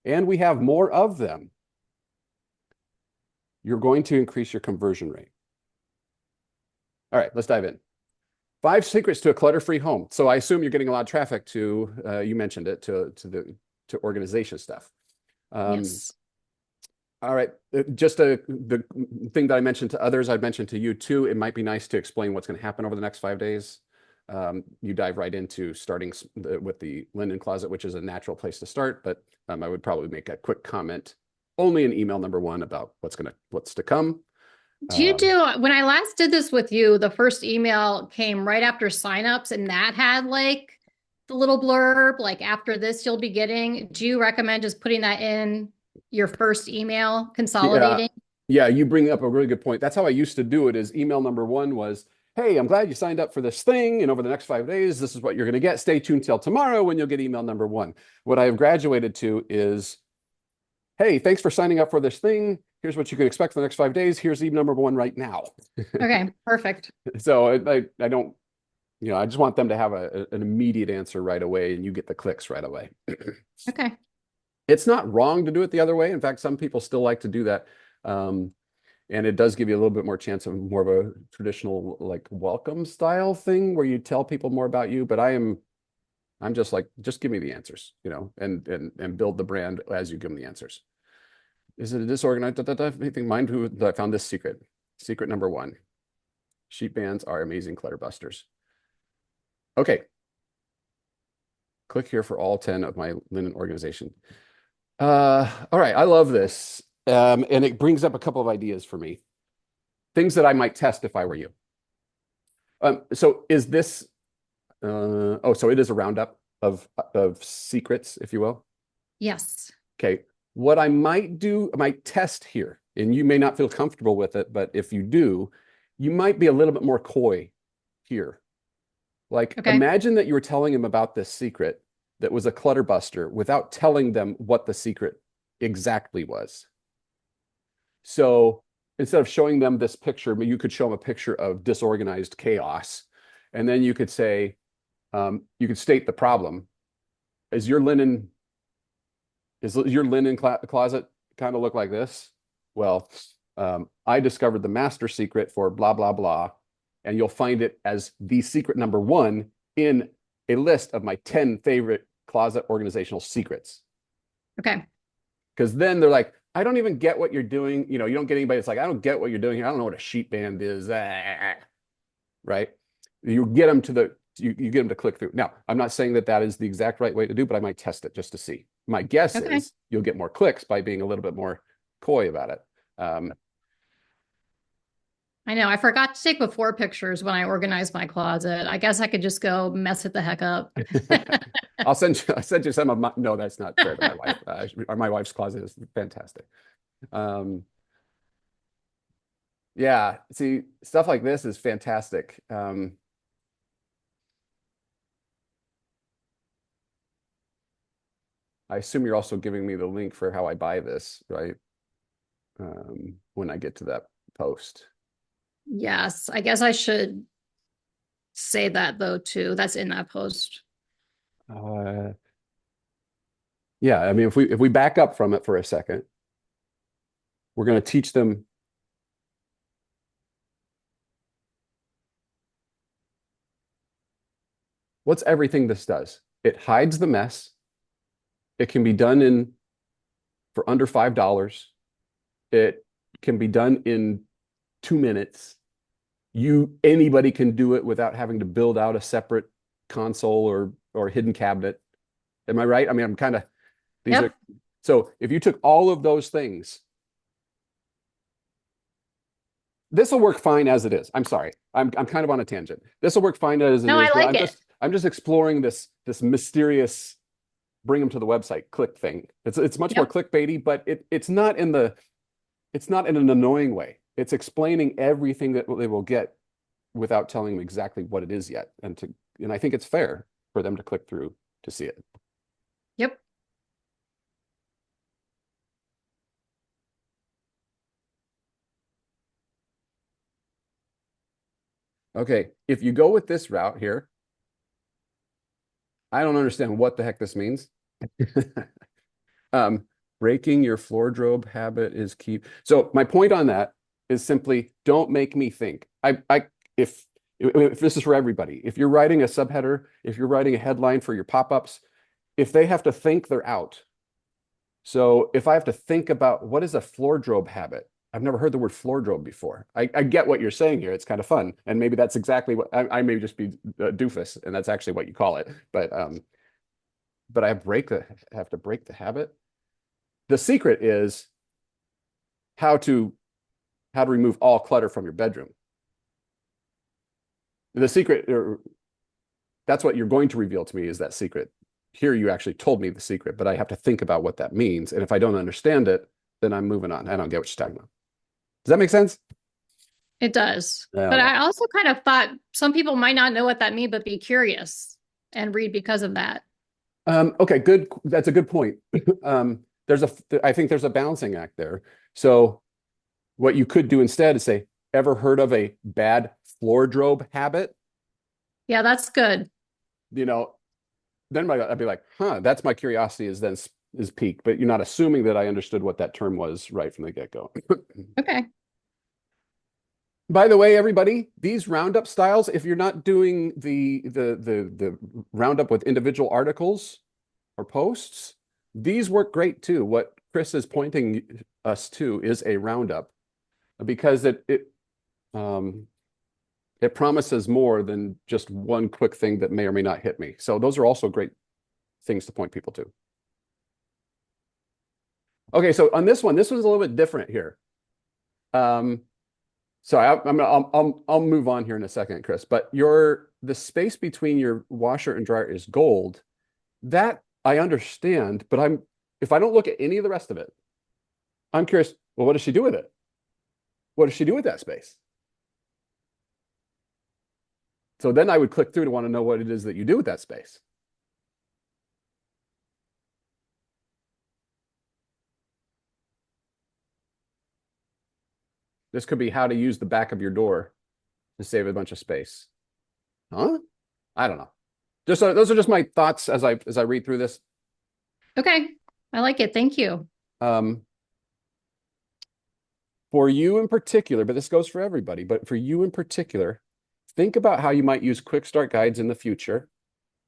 and we have more of them, you're going to increase your conversion rate. All right, let's dive in. 5 secrets to a clutter-free home. So I assume you're getting a lot of traffic to, you mentioned it, to organization stuff. Yes. All right, just the thing that I mentioned to others, I'd mentioned to you too. It might be nice to explain what's going to happen over the next 5 days. you dive right into starting with the linen closet, which is a natural place to start. But I would probably make a quick comment only in email number one about what's to come. Do you do, when I last did this with you, the first email came right after signups and that had like the little blurb, like after this you'll be getting, do you recommend just putting that in your first email, consolidating? Yeah, you bring up a really good point. That's how I used to do it. Is email number one was, hey, I'm glad you signed up for this thing. And over the next 5 days, this is what you're going to get. Stay tuned till tomorrow when you'll get email number one. What I have graduated to is, hey, thanks for signing up for this thing. Here's what you can expect for the next 5 days. Here's email number one right now. Okay, perfect. So I don't, I just want them to have an immediate answer right away, and you get the clicks right away. Okay. It's not wrong to do it the other way. In fact, some people still like to do that. And it does give you a little bit more chance of more of a traditional like welcome style thing where you tell people more about you. But I'm just like, just give me the answers, and build the brand as you give them the answers. Is it a disorganized? Anything mind who I found this secret. Secret number one. Sheet bands are amazing clutter busters. Okay. Click here for all 10 of my linen organization. All right, I love this. And it brings up a couple of ideas for me. Things that I might test if I were you. So is this, so it is a roundup of secrets, if you will. Yes. Okay. What I might do, I might test here, and you may not feel comfortable with it, but if you do, you might be a little bit more coy here. Like, Okay. Imagine that you were telling him about this secret that was a clutter buster without telling them what the secret exactly was. So instead of showing them this picture, you could show them a picture of disorganized chaos. And then you could say, you could state the problem. Is your linen closet kind of look like this? Well, I discovered the master secret for blah, blah, blah. And you'll find it as the secret number one in a list of my 10 favorite closet organizational secrets. Okay. Because then they're like, I don't even get what you're doing. You don't get anybody that's like, I don't get what you're doing here. I don't know what a sheet band is. Right? You get them you get them to click through. Now, I'm not saying that is the exact right way to do, but I might test it just to see. My guess is you'll get more clicks by being a little bit more coy about it. I know. I forgot to take before pictures when I organized my closet. I guess I could just go mess it the heck up. I'll send you some of my, no, that's not fair to my wife. My wife's closet is fantastic. Yeah, see, stuff like this is fantastic. I assume you're also giving me the link for how I buy this, right? When I get to that post. Yes, I guess I should say that though too. That's in that post. Yeah, I mean, if we back up from it for a second, we're going to teach them. What's everything this does? It hides the mess. It can be done for under $5. It can be done in 2 minutes. Anybody can do it without having to build out a separate console or hidden cabinet. Am I right? I mean, so if you took all of those things, this will work fine as it is. I'm sorry. I'm kind of on a tangent. This will work fine as it is. No, I like it. I'm just exploring this mysterious bring them to the website click thing. It's much more clickbaity, but it's not in an annoying way. It's explaining everything that they will get without telling them exactly what it is yet. And I think it's fair for them to click through to see it. Yep. Okay, if you go with this route here, I don't understand what the heck this means. Breaking your floor habit is key. So my point on that is simply don't make me think. If this is for everybody, if you're writing a subheader, if you're writing a headline for your pop-ups, if they have to think, they're out. So if I have to think about what is a floor habit, I've never heard the word floor before. I get what you're saying here. It's kind of fun. And maybe that's exactly what I may just be a doofus and that's actually what you call it. But I have to break the habit. The secret is how to remove all clutter from your bedroom. The secret, that's what you're going to reveal to me, is that secret. Here you actually told me the secret, but I have to think about what that means. And if I don't understand it, then I'm moving on. I don't get what you're talking about. Does that make sense? It does. Yeah. But I also kind of thought some people might not know what that means, but be curious and read because of that. Okay, good. That's a good point. I think there's a balancing act there. So what you could do instead is say, ever heard of a bad floor habit? Yeah, that's good. You know, then I'd be like, that's my curiosity is piqued, but you're not assuming that I understood what that term was right from the get-go. Okay. By the way, everybody, these roundup styles, if you're not doing the roundup with individual articles or posts, these work great too. What Chris is pointing us to is a roundup, because it promises more than just one quick thing that may or may not hit me. So those are also great things to point people to. Okay, so on this one's a little bit different here. So I'll move on here in a second, Chris. But the space between your washer and dryer is gold. That I understand, but if I don't look at any of the rest of it, I'm curious. Well, what does she do with it? What does she do with that space? So then I would click through to want to know what it is that you do with that space. This could be how to use the back of your door to save a bunch of space. Huh? I don't know. Those are just my thoughts as I read through this. Okay. I like it. Thank you. For you in particular, but this goes for everybody, but for you in particular, think about how you might use quick start guides in the future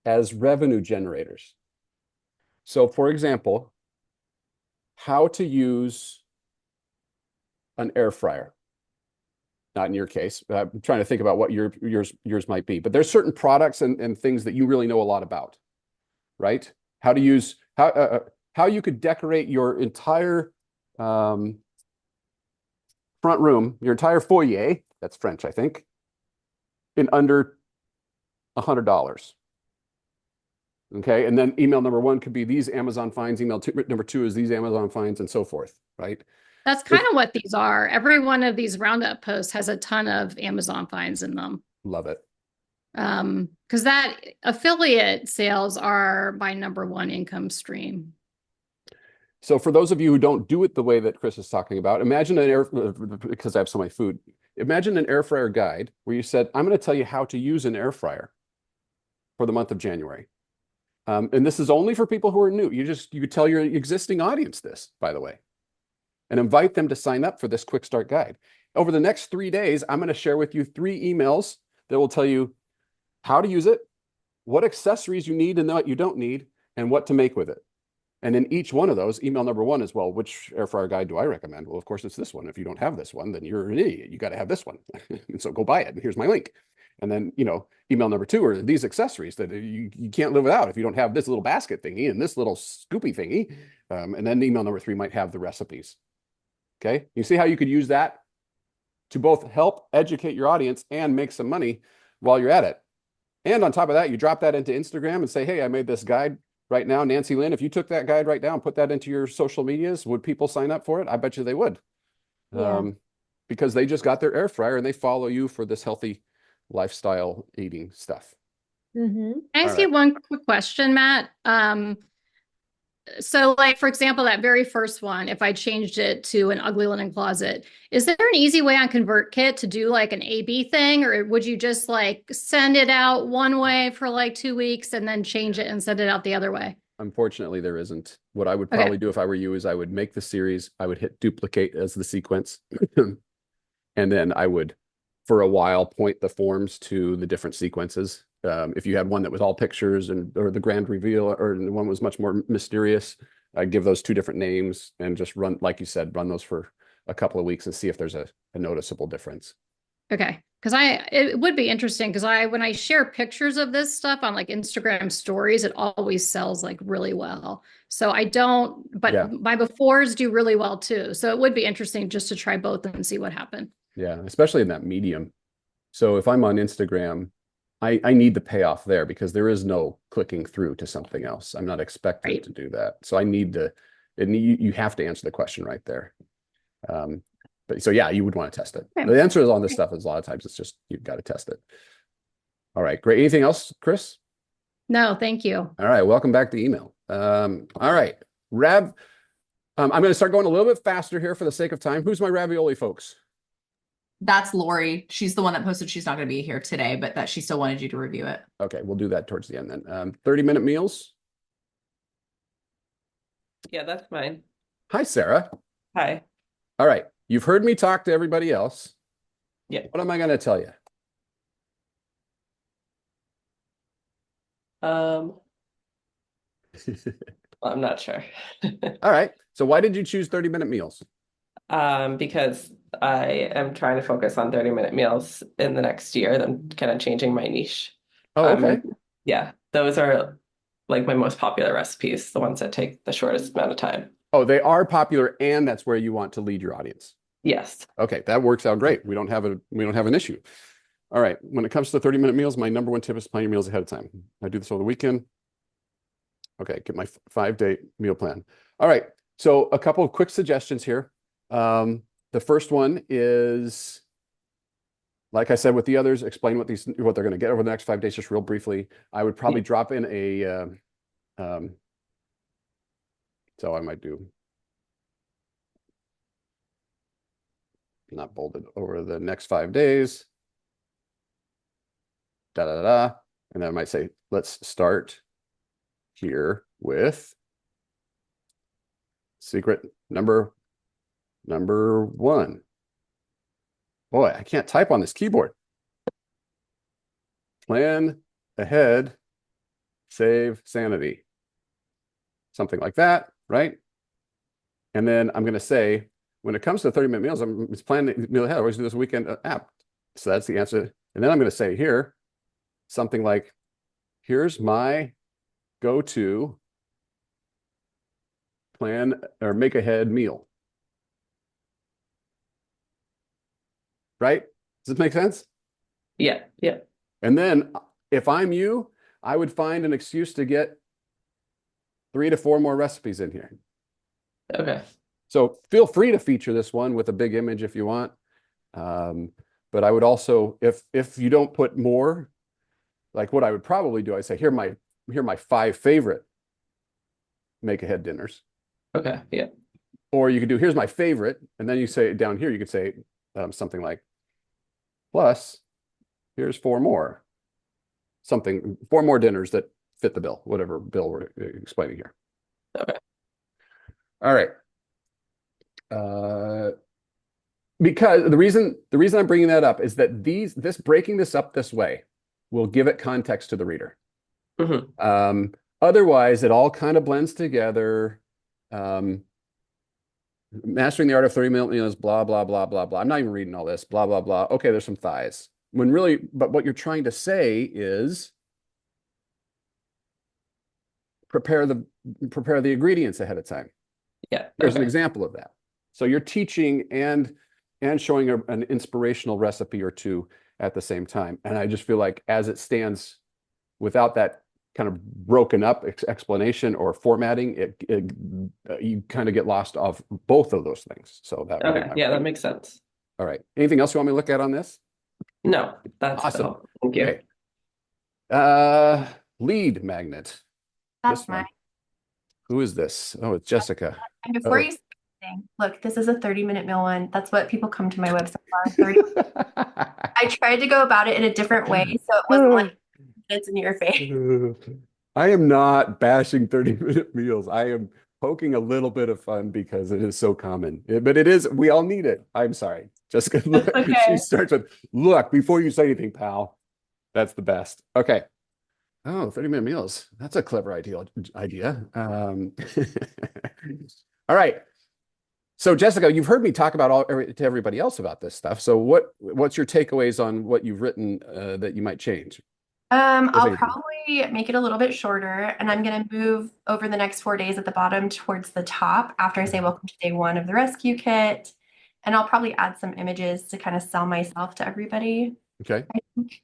as revenue generators. So for example, how to use an air fryer. Not in your case. I'm trying to think about what yours might be, but there's certain products and things that you really know a lot about, right? How to use, how you could decorate your entire front room, your entire foyer, that's French, I think, in under $100. Okay, and then email number 1 could be these Amazon finds, number 2 is these Amazon finds, and so forth, right? That's kind of what these are. Every one of these roundup posts has a ton of Amazon finds in them. Love it. Because that affiliate sales are my number 1 income stream. So for those of you who don't do it the way that Chris is talking about, imagine because I have so much food, imagine an air fryer guide where you said, I'm going to tell you how to use an air fryer for the month of January. And this is only for people who are new. You could tell your existing audience this, by the way, and invite them to sign up for this quick start guide. Over the next 3 days, I'm going to share with you 3 emails that will tell you how to use it, what accessories you need and what you don't need, and what to make with it. And in each one of those, email number 1 is, well, which air fryer guide do I recommend? Well, of course, it's this one. If you don't have this one, then you're an idiot. You got to have this one. And so go buy it. And here's my link. And then, email number 2 are these accessories that you can't live without if you don't have this little basket thingy and this little scoopy thingy. And then email number 3 might have the recipes. Okay. You see how you could use that to both help educate your audience and make some money while you're at it. And on top of that, you drop that into Instagram and say, hey, I made this guide right now. Nancy Lynn, if you took that guide right now and put that into your social medias, would people sign up for it? I bet you they would. Yeah. Because they just got their air fryer and they follow you for this healthy lifestyle eating stuff. Mm-hmm. Can I ask All you right. one quick question, Matt? So like, for example, that very first one, if I changed it to an ugly linen closet, is there an easy way on ConvertKit to do like an A/B thing? Or would you just like send it out one way for like 2 weeks and then change it and send it out the other way? Unfortunately, there isn't. What I would Okay. probably do if I were you is I would make the series, I would hit duplicate as the sequence. And then I would, for a while, point the forms to the different sequences. If you had one that was all pictures or the grand reveal, or the one was much more mysterious, I'd give those 2 different names and just run, like you said, run those for a couple of weeks and see if there's a noticeable difference. Okay. Because it would be interesting because when I share pictures of this stuff on like Instagram stories, it always sells like really well. So I don't, but Yeah. my befores do really well too. So it would be interesting just to try both and see what happened. Yeah, especially in that medium. So if I'm on Instagram, I need the payoff there because there is no clicking through to something else. I'm not expected Right. to do that. So I need to, you have to answer the question right there. But so yeah, you would want to test it. Okay. The answer is on this stuff is a lot of times it's just, you've got to test it. All right, great. Anything else, Chris? No, thank you. All right, welcome back to email. All right, I'm going to start going a little bit faster here for the sake of time. Who's my ravioli folks? That's Lori. She's the one that posted she's not going to be here today, but that she still wanted you to review it. Okay, we'll do that towards the end then. 30-minute meals. Yeah, that's fine. Hi, Sarah. Hi. All right, you've heard me talk to everybody else. Yeah. What am I going to tell you? I'm not sure. All right, so why did you choose 30-minute meals? Because I am trying to focus on 30-minute meals in the next year. I'm kind of changing my niche. Oh, okay. Yeah, those are like my most popular recipes, the ones that take the shortest amount of time. Oh, they are popular, and that's where you want to lead your audience. Yes. Okay, that works out great. We don't have an issue. All right, when it comes to 30-minute meals, my number one tip is plan your meals ahead of time. I do this over the weekend. Okay, get my 5-day meal plan. All right, so a couple of quick suggestions here. The first one is, like I said with the others, explain what they're going to get over the next 5 days, just real briefly. I would probably drop in a, so I might do, not bolded, over the next 5 days. Da da da, and then I might say, let's start here with secret number 1. Boy, I can't type on this keyboard. Plan ahead, save sanity. Something like that, right? And then I'm going to say, when it comes to 30-minute meals, I'm planning the meal ahead. I always do this weekend app. So that's the answer. And then I'm going to say here, something like, here's my go-to plan or make ahead meal. Right? Does this make sense? Yeah. Yeah. And then if I'm you, I would find an excuse to get 3 to 4 more recipes in here. Okay. So feel free to feature this one with a big image if you want. But I would also, if you don't put more, like what I would probably do, I say, here are my 5 favorite make ahead dinners. Okay. Yeah. Or you could do, here's my favorite, and then you say down here, you could say something like, plus, here's 4 more. 4 more dinners that fit the bill, whatever bill we're explaining here. Okay. All right. Because the reason I'm bringing that up is that breaking this up this way will give it context to the reader. Mm-hmm. Otherwise, it all kind of blends together. Mastering the art of 30-minute meals, blah, blah, blah, blah, blah. I'm not even reading all this, blah, blah, blah. Okay, there's some thighs. But what you're trying to say is prepare the ingredients ahead of time. Yeah. There's an Okay. example of that. So you're teaching and showing an inspirational recipe or two at the same time. And I just feel like as it stands, without that kind of broken up explanation or formatting, you kind of get lost of both of those things. So that would be Okay. my Yeah, that point. makes sense. All right. Anything else you want me to look at on this? No, that's Awesome. all. Thank you. Okay. Lead magnet. That's This one. mine. Who is this? Oh, it's Jessica. And before Oh. you say anything, look, this is a 30-minute meal one. That's what people come to my website for. 30. I tried to go about it in a different way, so it wasn't like it's in your face. I am not bashing 30-minute meals. I am poking a little bit of fun because it is so common. But it is, we all need it. I'm sorry. Jessica, look, okay. she starts with, look, before you say anything, pal. That's the best. Okay. Oh, 30-minute meals. That's a clever idea. All right. So Jessica, you've heard me talk about to everybody else about this stuff. So what's your takeaways on what you've written that you might change? I'll anything. probably make it a little bit shorter, and I'm gonna move over the next 4 days at the bottom towards the top after I say welcome to day one of the rescue kit. And I'll probably add some images to kind of sell myself to everybody. Okay. I think.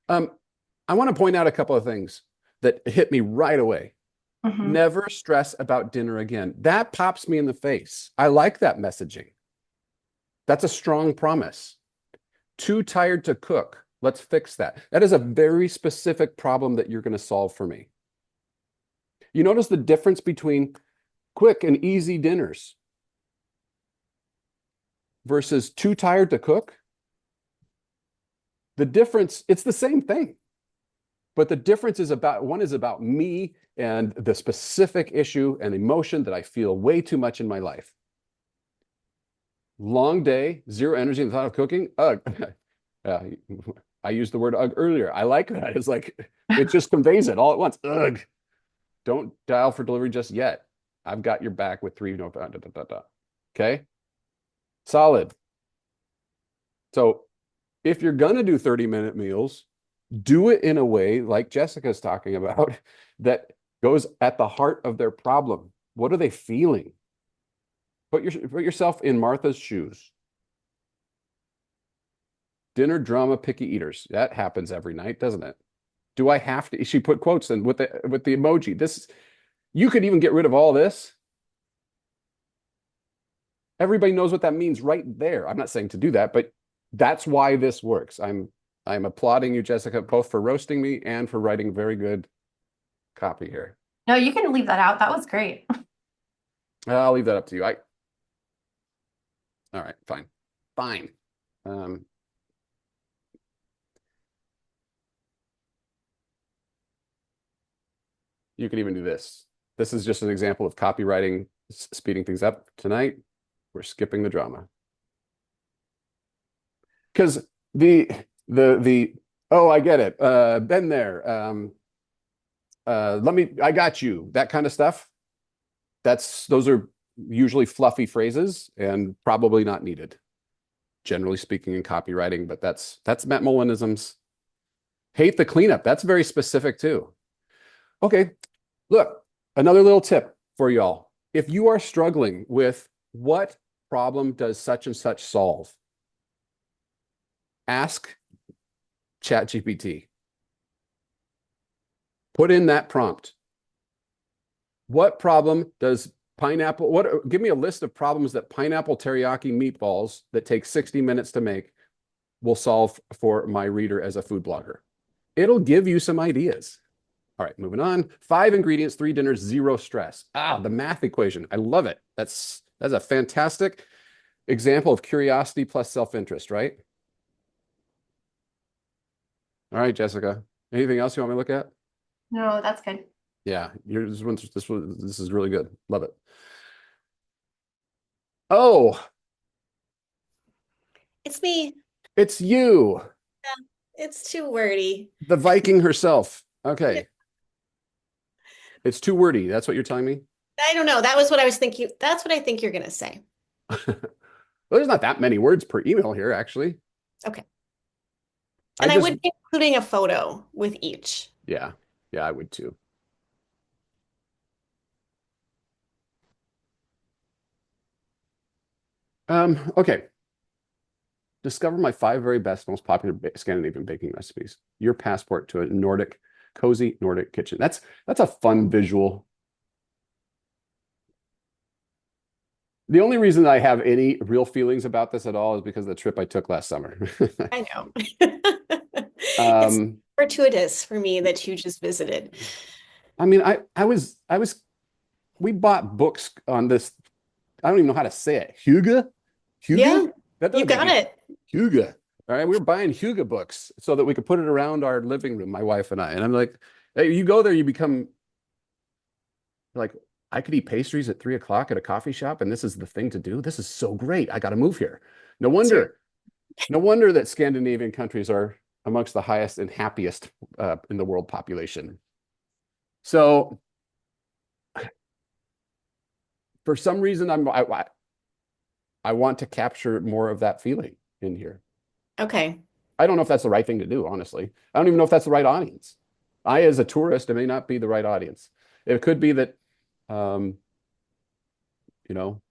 I want to point out a couple of things that hit me right away. Mhm. Never stress about dinner again. That pops me in the face. I like that messaging. That's a strong promise. Too tired to cook. Let's fix that. That is a very specific problem that you're going to solve for me. You notice the difference between quick and easy dinners versus too tired to cook? The difference, it's the same thing. But the difference is one is about me and the specific issue and emotion that I feel way too much in my life. Long day, zero energy, and the thought of cooking. Ugh. I used the word ugh earlier. I like that. It's like, it just conveys it all at once. Ugh. Don't dial for delivery just yet. I've got your back with 3. Okay. Solid. So if you're going to do 30-minute meals, do it in a way like Jessica's talking about that goes at the heart of their problem. What are they feeling? Put yourself in Martha's shoes. Dinner drama, picky eaters. That happens every night, doesn't it? Do I have to? She put quotes in with the emoji. This, you could even get rid of all this. Everybody knows what that means right there. I'm not saying to do that, but that's why this works. I'm applauding you, Jessica, both for roasting me and for writing very good copy here. No, you can leave that out. That was great. I'll leave that up to you. All right, fine. Fine. You could even do this. This is just an example of copywriting, speeding things up. Tonight, we're skipping the drama. Because oh, I get it. Been there. I got you. That kind of stuff. Those are usually fluffy phrases and probably not needed, generally speaking, in copywriting, but that's Matt Mullinisms. Hate the cleanup. That's very specific too. Okay, look, another little tip for y'all. If you are struggling with what problem does such and such solve, ask ChatGPT. Put in that prompt. What problem does pineapple, give me a list of problems that pineapple teriyaki meatballs that take 60 minutes to make will solve for my reader as a food blogger. It'll give you some ideas. All right, moving on. 5 ingredients, 3 dinners, 0 stress. The math equation. I love it. That's a fantastic example of curiosity plus self-interest, right? All right, Jessica. Anything else you want me to look at? No, that's good. Yeah, this is really good. Love it. Oh, It's me. it's you, It's too wordy. the Viking herself. Okay. It's too wordy. That's what you're telling me? I don't know. That was what I was thinking. That's what I think you're going to say. Well, there's not that many words per email here, actually. Okay. And I would be including a photo with each. Yeah, I would too. Okay. Discover my 5 very best, most popular Scandinavian baking recipes. Your passport to a cozy Nordic kitchen. That's a fun visual. The only reason I have any real feelings about this at all is because of the trip I took last summer. I know. It's fortuitous for me that you just visited. I mean, we bought books on this. I don't even know how to say it. Huga? Yeah, you got it. Huga. All right. We were buying Huga books so that we could put it around our living room, my wife and I. And I'm like, hey, you go there, you become like, I could eat pastries at 3 o'clock at a coffee shop, and this is the thing to do. This is so great. I got to move here. No wonder that Scandinavian countries are amongst the highest and happiest in the world population. So for some reason, I want to capture more of that feeling in here. Okay. I don't know if that's the right thing to do, honestly. I don't even know if that's the right audience. I, as a tourist, it may not be the right audience. It could be that, you know,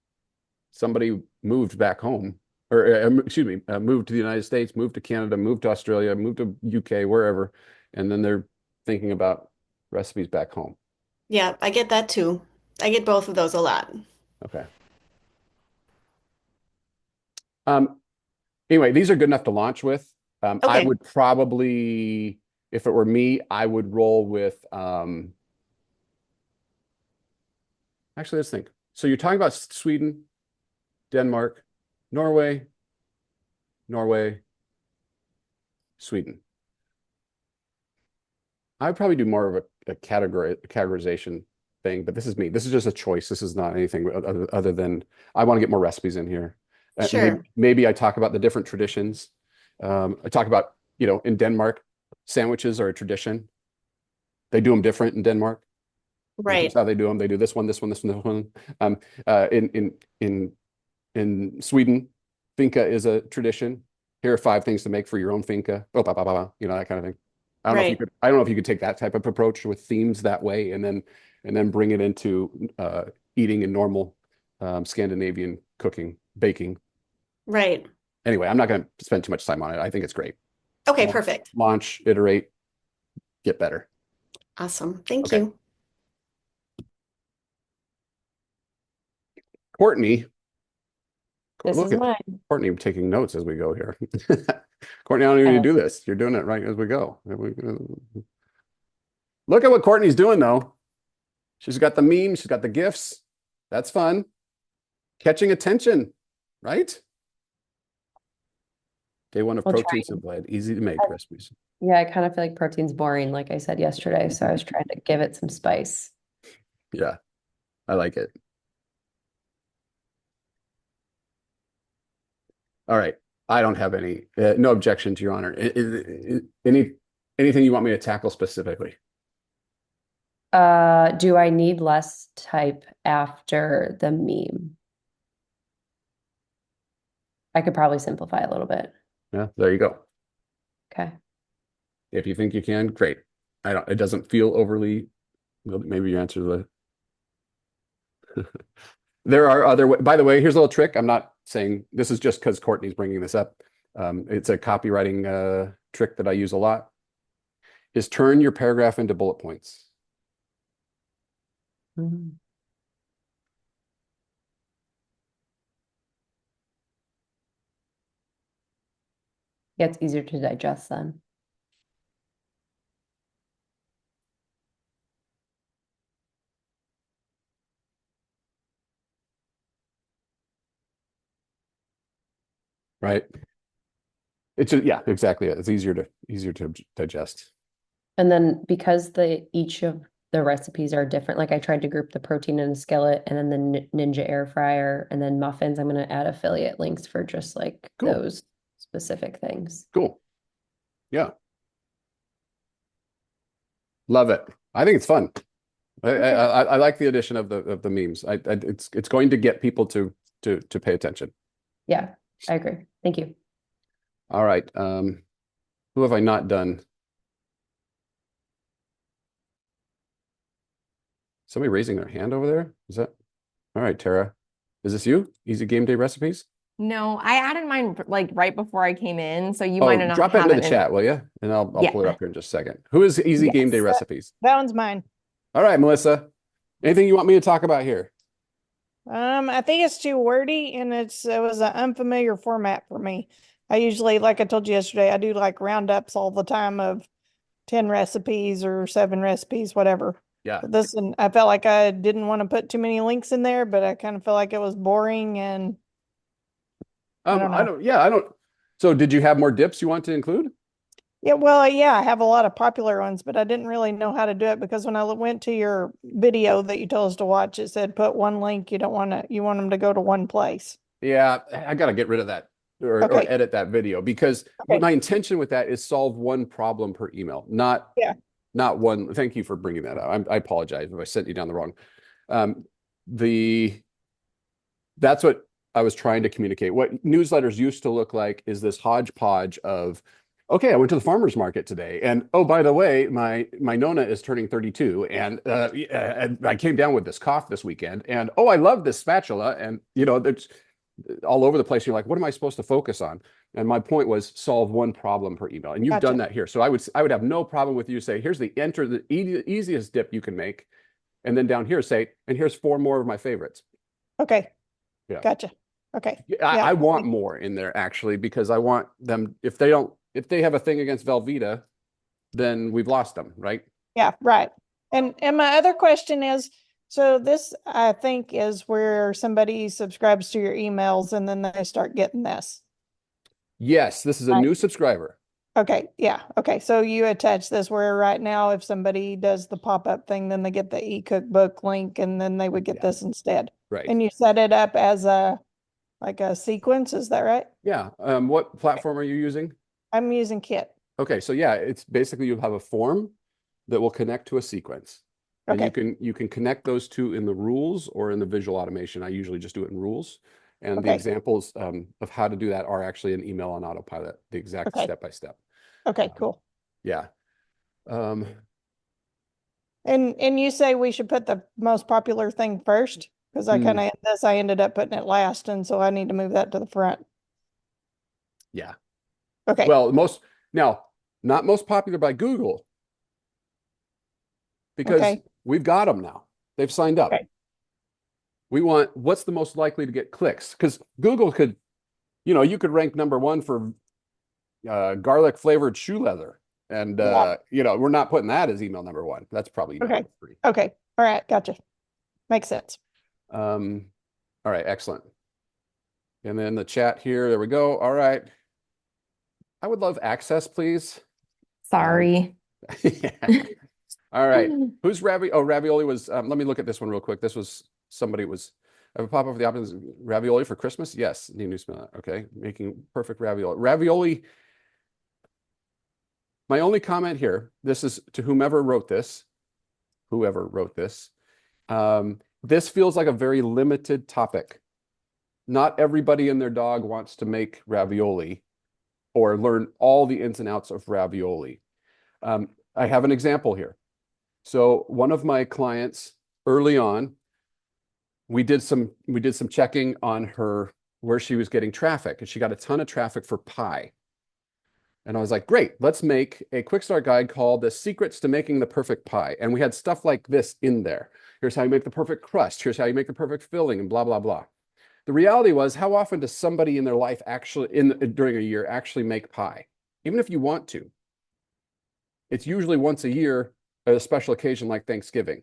somebody moved back home, or excuse me, moved to the United States, moved to Canada, moved to Australia, moved to UK, wherever, and then they're thinking about recipes back home. Yeah, I get that too. I get both of those a lot. Okay. Anyway, these are good enough to launch with. I Okay. would probably, if it were me, I would roll with, actually, let's think. So you're talking about Sweden, Denmark, Norway, Sweden. I'd probably do more of a categorization thing, but this is me. This is just a choice. This is not anything other than I want to get more recipes in here. Sure. Maybe I talk about the different traditions. I talk about, in Denmark, sandwiches are a tradition. They do them different in Denmark. Right. Here's how they do them. They do this one, this one, this one, this one. In Sweden, finca is a tradition. Here are 5 things to make for your own finca. Oh, that kind of thing. I don't know if you could take that type of approach with themes that way, and then bring it into eating in normal Scandinavian cooking, baking. Right. Anyway, I'm not going to spend too much time on it. I think it's great. Okay, perfect. Launch, iterate, get better. Awesome. Thank Okay. you. Courtney. This Look is at mine. Courtney taking notes as we go here. Courtney, I don't even need to do this. You're doing it right as we go. Look at what Courtney's doing, though. She's got the memes. She's got the GIFs. That's fun. Catching attention, right? Day 1 of We'll protein try. simple, easy to make recipes. Yeah, I kind of feel like protein's boring, like I said yesterday, so I was trying to give it some spice. Yeah, I like it. All right. I don't have any, no objection to your honor. Anything you want me to tackle specifically? Do I need less type after the meme? I could probably simplify a little bit. Yeah, there you go. Okay. If you think you can, great. It doesn't feel overly, well, maybe your answer to the, there are other, by the way, here's a little trick. I'm not saying this is just because Courtney's bringing this up. It's a copywriting trick that I use a lot, is turn your paragraph into bullet points. Mhm. Yeah, it's easier to digest then. Right. It's just, yeah, exactly. It's easier to digest. And then because each of the recipes are different, like I tried to group the protein in a skillet and then the Ninja air fryer and then muffins, I'm going to add affiliate links for just like Cool. those specific things. Cool. Yeah. Love it. I think it's fun. I like the addition of the memes. It's going to get people to pay attention. Yeah, I agree. Thank you. All right. Who have I not done? Somebody raising their hand over there? Is that all right, Tara? Is this you? Easy Game Day Recipes? No, I added mine like right before I came in, so you Oh, might not drop it have into the in- chat, will you? And I'll Yeah. pull it up here in just a second. Who is Easy Game Day Yes. Recipes? That one's mine. All right, Melissa. Anything you want me to talk about here? I think it's too wordy and it was an unfamiliar format for me. I usually, like I told you yesterday, I do like roundups all the time of 10 recipes or 7 recipes, whatever. Yeah. But this one, I felt like I didn't want to put too many links in there, but I kind of felt like it was boring and I don't know. So did you have more dips you want to include? Yeah, well, yeah, I have a lot of popular ones, but I didn't really know how to do it because when I went to your video that you told us to watch, it said put one link. You want them to go to one place. Yeah, I got to get rid of that or Okay. edit that video because Okay. my intention with that is solve one problem per email, not one. Thank you for bringing that up. I apologize if I sent you down the wrong. That's what I was trying to communicate. What newsletters used to look like is this hodgepodge of, okay, I went to the farmer's market today, and oh, by the way, my Nona is turning 32, and I came down with this cough this weekend, and oh, I love this spatula, and there's all over the place. You're like, what am I supposed to focus on? And my point was solve one problem per email, and you've done that here. So I would have no problem with you say, here's the easiest dip you can make, and then down here say, and here's 4 more of my favorites. Okay. Yeah. Gotcha. Okay. I want more in there actually, because I want them, if they have a thing against Velveeta, then we've lost them, right? Yeah, right. And my other question is, so this I think is where somebody subscribes to your emails and then they start getting this. Yes, this is a new subscriber. Okay, yeah. Okay, so you attach this where right now if somebody does the pop-up thing, then they get the e-cookbook link and then they would get this instead. Right. And you set it up as a sequence, is that right? Yeah. What platform are you using? I'm using Kit. Okay, so yeah, it's basically you'll have a form that will connect to a sequence. And you can connect those two in the rules or in the visual automation. I usually just do it in rules. And the examples of how to do that are actually an email on autopilot, the exact step-by-step. Okay, cool. Yeah. And you say we should put the most popular thing first? Because I ended up putting it last, and so I need to move that to the front. Yeah. Okay. Well, not most popular by Google, because we've got them now. They've signed up. Okay. We want what's the most likely to get clicks, because Google could, you could rank number 1 for garlic flavored shoe leather, and we're not putting that as email number 1. That's probably number 3. Okay. All right. Gotcha. Makes sense. All right. Excellent. And then the chat here. There we go. All right. I would love access, please. Sorry. All right. Who's Ravioli? Oh, Ravioli was, let me look at this one real quick. This was somebody was, I have a pop up for the options. Ravioli for Christmas? Yes. Need to smell that. Okay. Making perfect ravioli. Ravioli. My only comment here, this is to whoever wrote this. This feels like a very limited topic. Not everybody and their dog wants to make ravioli or learn all the ins and outs of ravioli. I have an example here. So one of my clients early on, we did some checking on her where she was getting traffic, and she got a ton of traffic for pie. And I was like, great, let's make a quick start guide called The Secrets to Making the Perfect Pie. And we had stuff like this in there. Here's how you make the perfect crust. Here's how you make the perfect filling, and blah, blah, blah. The reality was, how often does somebody in their life during a year actually make pie? Even if you want to. It's usually once a year at a special occasion like Thanksgiving.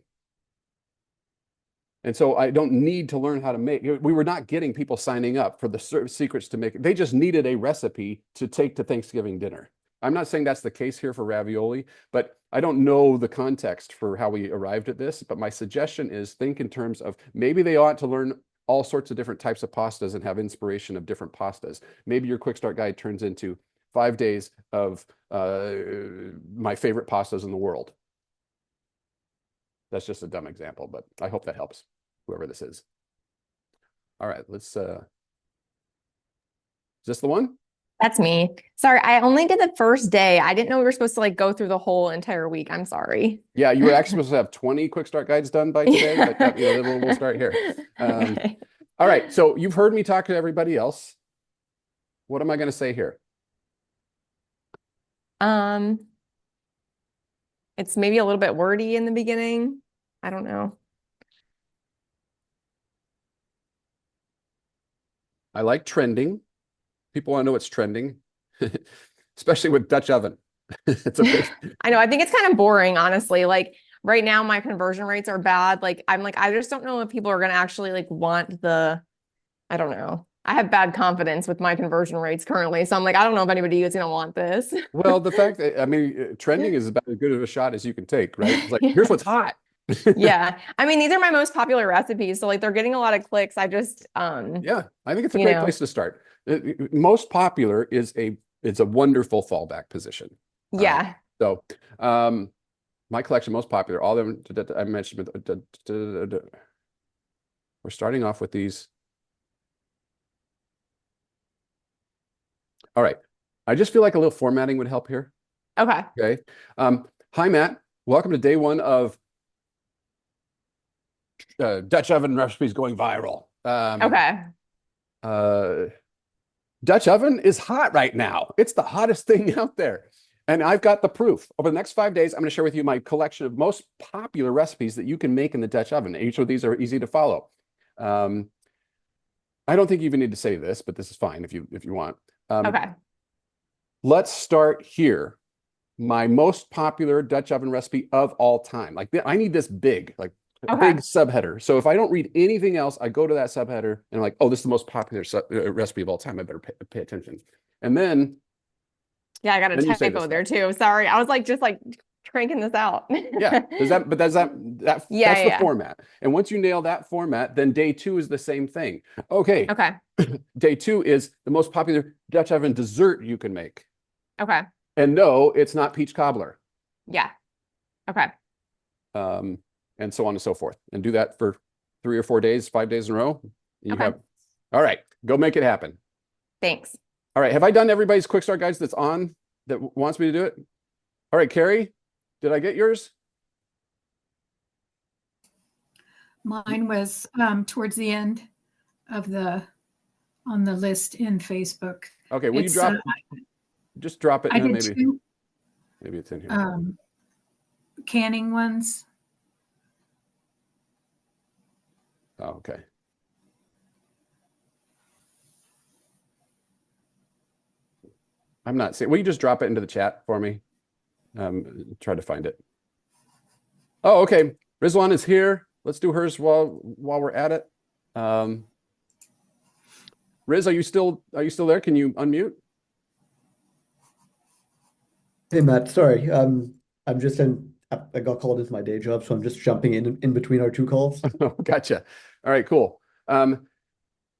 And so I don't need to learn how to make. We were not getting people signing up for the secrets to make. They just needed a recipe to take to Thanksgiving dinner. I'm not saying that's the case here for ravioli, but I don't know the context for how we arrived at this. But my suggestion is think in terms of maybe they ought to learn all sorts of different types of pastas and have inspiration of different pastas. Maybe your quick start guide turns into 5 days of my favorite pastas in the world. That's just a dumb example, but I hope that helps whoever this is. All right, let's, is this the one? That's me. Sorry, I only did the first day. I didn't know we were supposed to go through the whole entire week. I'm sorry. Yeah, you were actually supposed to have 20 quick start guides done by today, but we'll start here. Okay. All right, so you've heard me talk to everybody else. What am I going to say here? It's maybe a little bit wordy in the beginning. I don't know. I like trending. People want to know what's trending, especially with Dutch oven. It's a big... I know. I think it's kind of boring, honestly. Right now, my conversion rates are bad. I just don't know if people are going to actually want I don't know. I have bad confidence with my conversion rates currently. So I'm I don't know if anybody is going to want this. Well, the fact that, trending is about as good of a shot as you can take, right? It's here's what's hot. Yeah. These are my most popular recipes. So they're getting a lot of clicks. I just, yeah, I think it's a great place to start. Most popular it's a wonderful fallback position. Yeah. So, my collection, most popular, all of them I mentioned, we're starting off with these. All right. I just feel like a little formatting would help here. Okay. Okay. Hi, Matt. Welcome to day one of Dutch oven recipes going viral. Okay. Dutch oven is hot right now. It's the hottest thing out there. And I've got the proof. Over the next 5 days, I'm going to share with you my collection of most popular recipes that you can make in the Dutch oven. Each of these are easy to follow. I don't think you even need to say this, but this is fine if you want. Okay. Let's start here. My most popular Dutch oven recipe of all time. Like I need this big, like a Okay. big subheader. So if I don't read anything else, I go to that subheader and I'm like, oh, this is the most popular recipe of all time. I better pay attention. And then Yeah, I got a then you say typo this there too. Sorry. I was like just like cranking this out. yeah, that's Yeah. the format. And once you nail that format, then day two is the same thing. Okay. Okay. Day two is the most popular Dutch oven dessert you can make. Okay. And no, it's not peach cobbler. Yeah. Okay. And so on and so forth. And do that for 3 or 4 days, 5 days in a row. You Okay. have, all right, go make it happen. Thanks. All right. Have I done everybody's quick start guides that's on that wants me to do it? All right, Carrie, did I get yours? Mine was towards the end of on the list in Facebook. Okay, will you It's, drop, just drop it I in, did two maybe it's in here. canning ones. Oh, okay. I'm not seeing, will you just drop it into the chat for me? Try to find it. Oh, okay. Rizwan is here. Let's do hers while we're at it. Riz, are you still there? Can you unmute? Hey Matt, sorry. I'm just I got called into my day job, so I'm just jumping in between our two calls. Gotcha. All right, cool.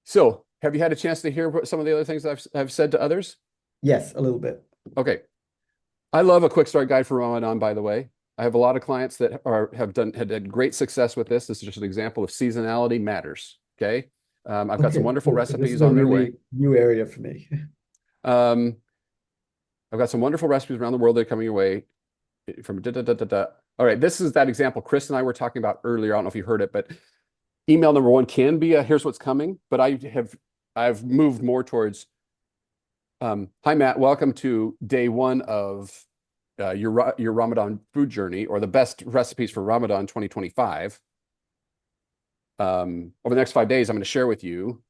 So have you had a chance to hear what some of the other things I've said to others? Yes, a little bit. Okay. I love a quick start guide for Ramadan, by the way. I have a lot of clients that had great success with this. This is just an example of seasonality matters. Okay. I've got some wonderful cool. So this recipes is a on their really way. new area for me. I've got some wonderful recipes around the world that are coming your way from All right, this is that example Chris and I were talking about earlier. I don't know if you heard it, but email number one can be a here's what's coming, but I've moved more towards hi Matt, welcome to day one of your Ramadan food journey, or the best recipes for Ramadan 2025. Over the next 5 days, I'm going to share with you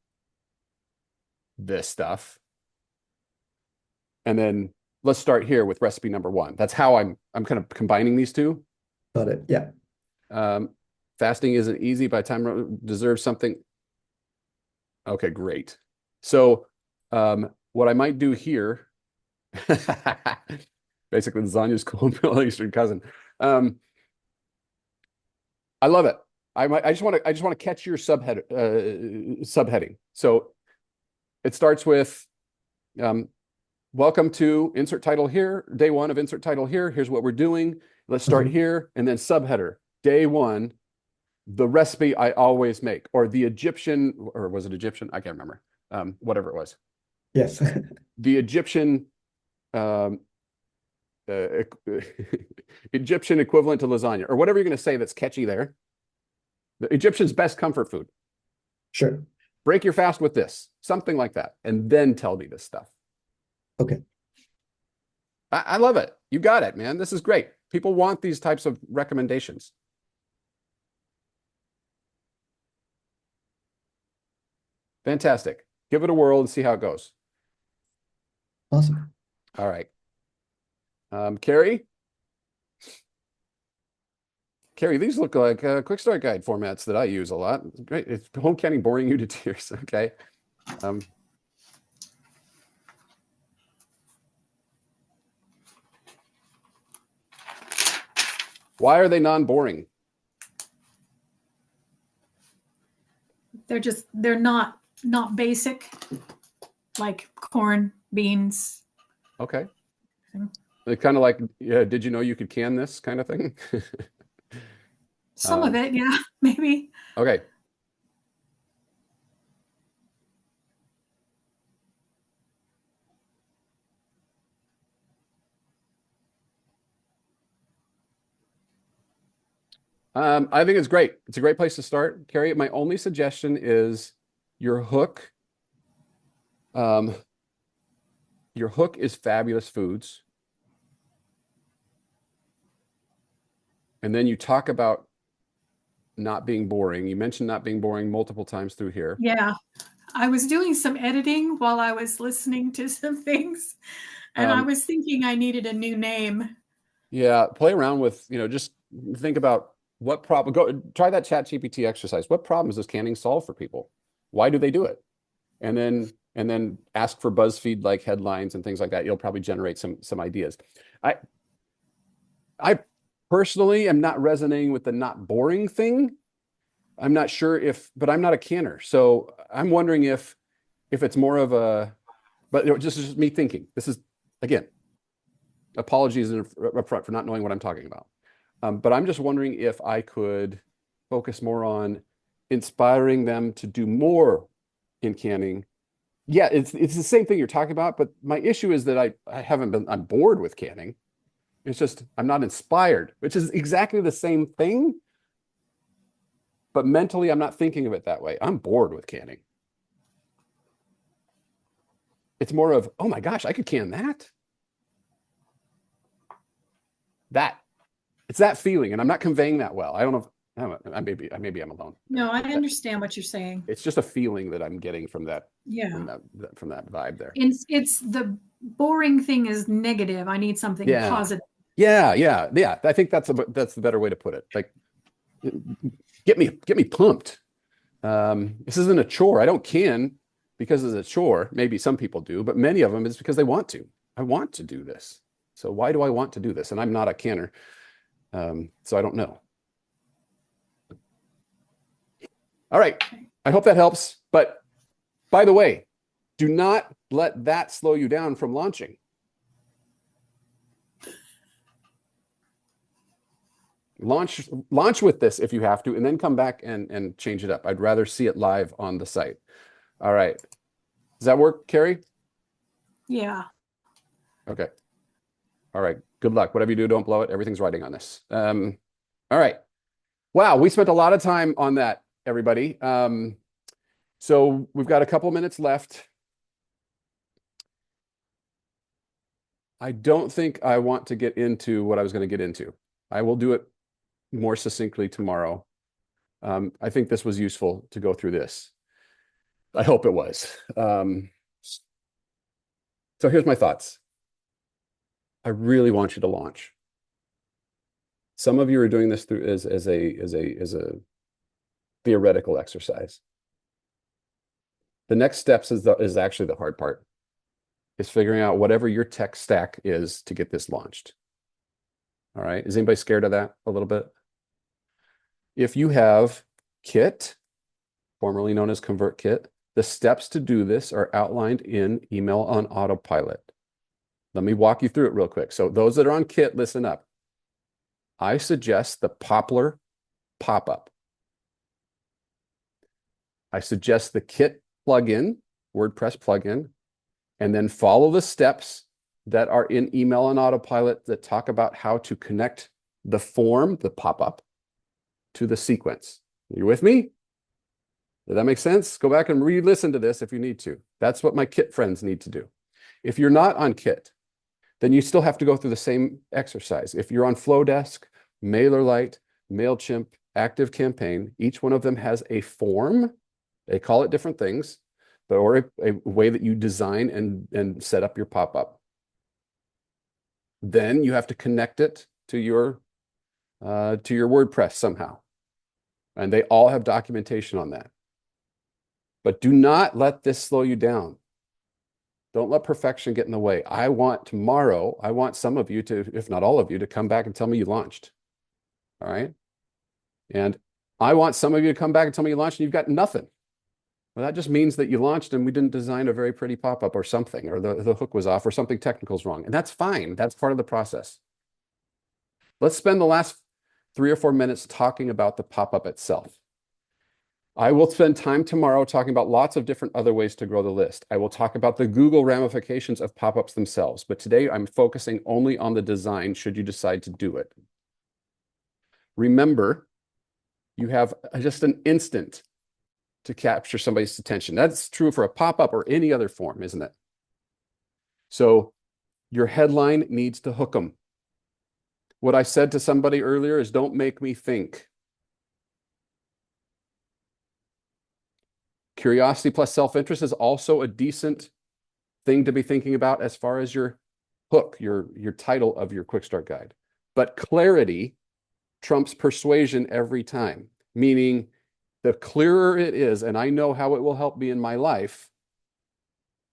this stuff. And then let's start here with recipe number one. That's how I'm kind of combining these two. Got it. Yeah. Fasting isn't easy. By the time deserves something. Okay, great. So what I might do here, basically lasagna's cool, Middle Eastern cousin. I love it. I just want to catch your subheading. So it starts with welcome to insert title here, day one of insert title here. Here's what we're doing. Let's start here, and then subheader, day one, the recipe I always make, or the Egyptian, or was it Egyptian? I can't remember. Whatever it was. Yes. The Egyptian Egyptian equivalent to lasagna, or whatever you're going to say that's catchy there. The Egyptian's best comfort food. Sure. Break your fast with this, something like that, and then tell me this stuff. Okay. I love it. You got it, man. This is great. People want these types of recommendations. Fantastic. Give it a whirl and see how it goes. Awesome. All right. Carrie? Carrie, these look like quick start guide formats that I use a lot. Great. It's home canning boring you to tears. Okay. Why are they non-boring? They're not basic, like corn, beans. Okay. They're kind of like, yeah, did you know you could can this kind of thing? Some of it, yeah, maybe. Okay. I think it's great. It's a great place to start, Carrie. My only suggestion is your hook. Your hook is Fabulous Foods. And then you talk about not being boring. You mentioned not being boring multiple times through here. Yeah. I was doing some editing while I was listening to some things, and I was thinking I needed a new name. Yeah, play around with, just think about what problem, try that ChatGPT exercise. What problems does canning solve for people? Why do they do it? And then ask for BuzzFeed like headlines and things like that. You'll probably generate some ideas. I personally am not resonating with the not boring thing. I'm not sure but I'm not a canner. So I'm wondering if it's more of but this is just me thinking. This is, again, apologies up front for not knowing what I'm talking about. But I'm just wondering if I could focus more on inspiring them to do more in canning. Yeah, it's the same thing you're talking about, but my issue is that I'm bored with canning. It's just, I'm not inspired, which is exactly the same thing. But mentally, I'm not thinking of it that way. I'm bored with canning. It's more of, oh my gosh, I could can that. It's that feeling, and I'm not conveying that well. I don't know if maybe I'm alone. No, I understand what you're saying. It's just a feeling that I'm getting from that. Yeah. From that vibe there. It's the boring thing is negative. I need something positive. Yeah. I think that's the better way to put it. Like, get me pumped. This isn't a chore. I don't can because it's a chore. Maybe some people do, but many of them is because they want to. I want to do this. So why do I want to do this? And I'm not a canner. So I don't know. All right. I hope that helps. But by the way, do not let that slow you down from launching. Launch with this if you have to, and then come back and change it up. I'd rather see it live on the site. All right. Does that work, Carrie? Yeah. Okay. All right. Good luck. Whatever you do, don't blow it. Everything's riding on this. All right. Wow. We spent a lot of time on that, everybody. So we've got a couple minutes left. I don't think I want to get into what I was going to get into. I will do it more succinctly tomorrow. I think this was useful to go through this. I hope it was. So here's my thoughts. I really want you to launch. Some of you are doing this through as a theoretical exercise. The next steps is actually the hard part. Is figuring out whatever your tech stack is to get this launched. All right. Is anybody scared of that a little bit? If you have Kit, formerly known as ConvertKit, the steps to do this are outlined in Email on Autopilot. Let me walk you through it real quick. So those that are on Kit, listen up. I suggest the Poplar pop-up. I suggest the Kit plugin, WordPress plugin, and then follow the steps that are in Email on Autopilot that talk about how to connect the form, the pop-up, to the sequence. You with me? Did that make sense? Go back and re-listen to this if you need to. That's what my Kit friends need to do. If you're not on Kit, then you still have to go through the same exercise. If you're on Flowdesk, MailerLite, MailChimp, ActiveCampaign, each one of them has a form. They call it different things, or a way that you design and set up your pop-up. Then you have to connect it to your WordPress somehow. And they all have documentation on that. But do not let this slow you down. Don't let perfection get in the way. I want some of you to, if not all of you, to come back and tell me you launched. All right? And I want some of you to come back and tell me you launched and you've got nothing. Well, that just means that you launched and we didn't design a very pretty pop-up or something, or the hook was off or something technical is wrong. And that's fine. That's part of the process. Let's spend the last 3 or 4 minutes talking about the pop-up itself. I will spend time tomorrow talking about lots of different other ways to grow the list. I will talk about the Google ramifications of pop-ups themselves, but today I'm focusing only on the design should you decide to do it. Remember, You have just an instant to capture somebody's attention. That's true for a pop-up or any other form, isn't it? So your headline needs to hook them. What I said to somebody earlier is don't make me think. Curiosity plus self-interest is also a decent thing to be thinking about as far as your hook, your title of your quick start guide. But clarity trumps persuasion every time, meaning the clearer it is, and I know how it will help me in my life,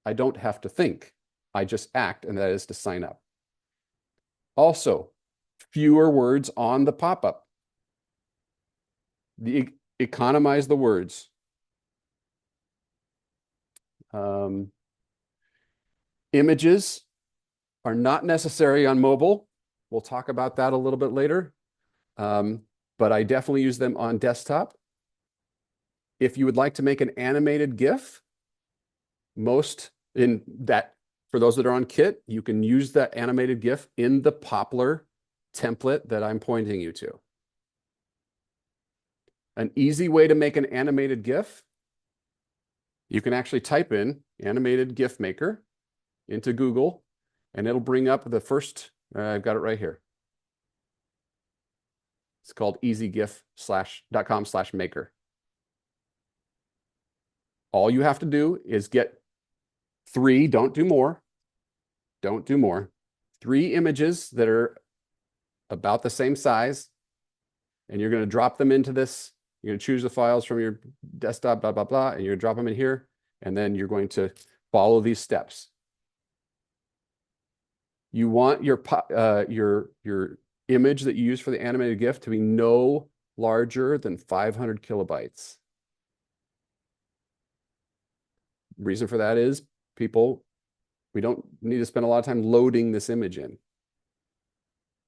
I don't have to think. I just act, and that is to sign up. Also, fewer words on the pop-up. Economize the words. Images are not necessary on mobile. We'll talk about that a little bit later. But I definitely use them on desktop. If you would like to make an animated GIF, for those that are on Kit, you can use that animated GIF in the Poplar template that I'm pointing you to. An easy way to make an animated GIF, you can actually type in animated GIF maker into Google, and it'll bring up the first, I've got it right here. It's called easygif.com/maker. All you have to do is get 3, don't do more, 3 images that are about the same size, and you're going to drop them into this. You're going to choose the files from your desktop, blah, blah, blah, and you're going to drop them in here, and then you're going to follow these steps. You want your image that you use for the animated GIF to be no larger than 500 kilobytes. Reason for that is we don't need to spend a lot of time loading this image in.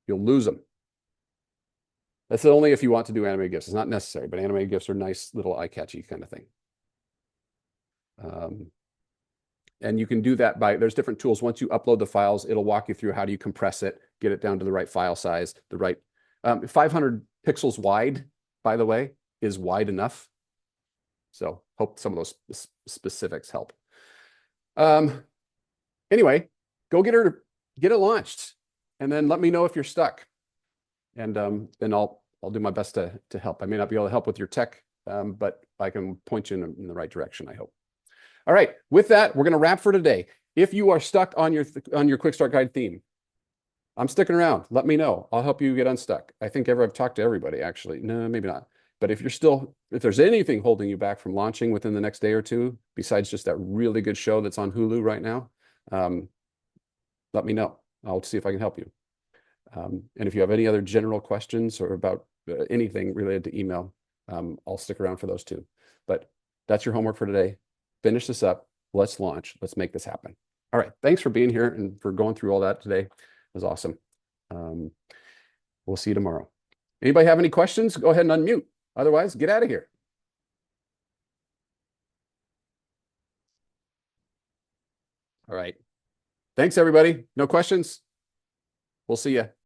You'll lose them. That's only if you want to do animated GIFs. It's not necessary, but animated GIFs are nice little eye-catchy kind of thing. And you can do that there's different tools. Once you upload the files, it'll walk you through how do you compress it, get it down to the right file size, 500 pixels wide, by the way, is wide enough. So hope some of those specifics help. Anyway, go get it launched, and then let me know if you're stuck. And then I'll do my best to help. I may not be able to help with your tech, but I can point you in the right direction, I hope. All right, with that, we're going to wrap for today. If you are stuck on your Quick Start Guide theme, I'm sticking around. Let me know. I'll help you get unstuck. I think I've talked to everybody, actually. No, maybe not. But if there's anything holding you back from launching within the next day or two, besides just that really good show that's on Hulu right now, let me know. I'll see if I can help you. And if you have any other general questions or about anything related to email, I'll stick around for those too. But that's your homework for today. Finish this up. Let's launch. Let's make this happen. All right. Thanks for being here and for going through all that today. It was awesome. We'll see you tomorrow. Anybody have any questions? Go ahead and unmute. Otherwise, get out of here. All right. Thanks, everybody. No questions? We'll see you.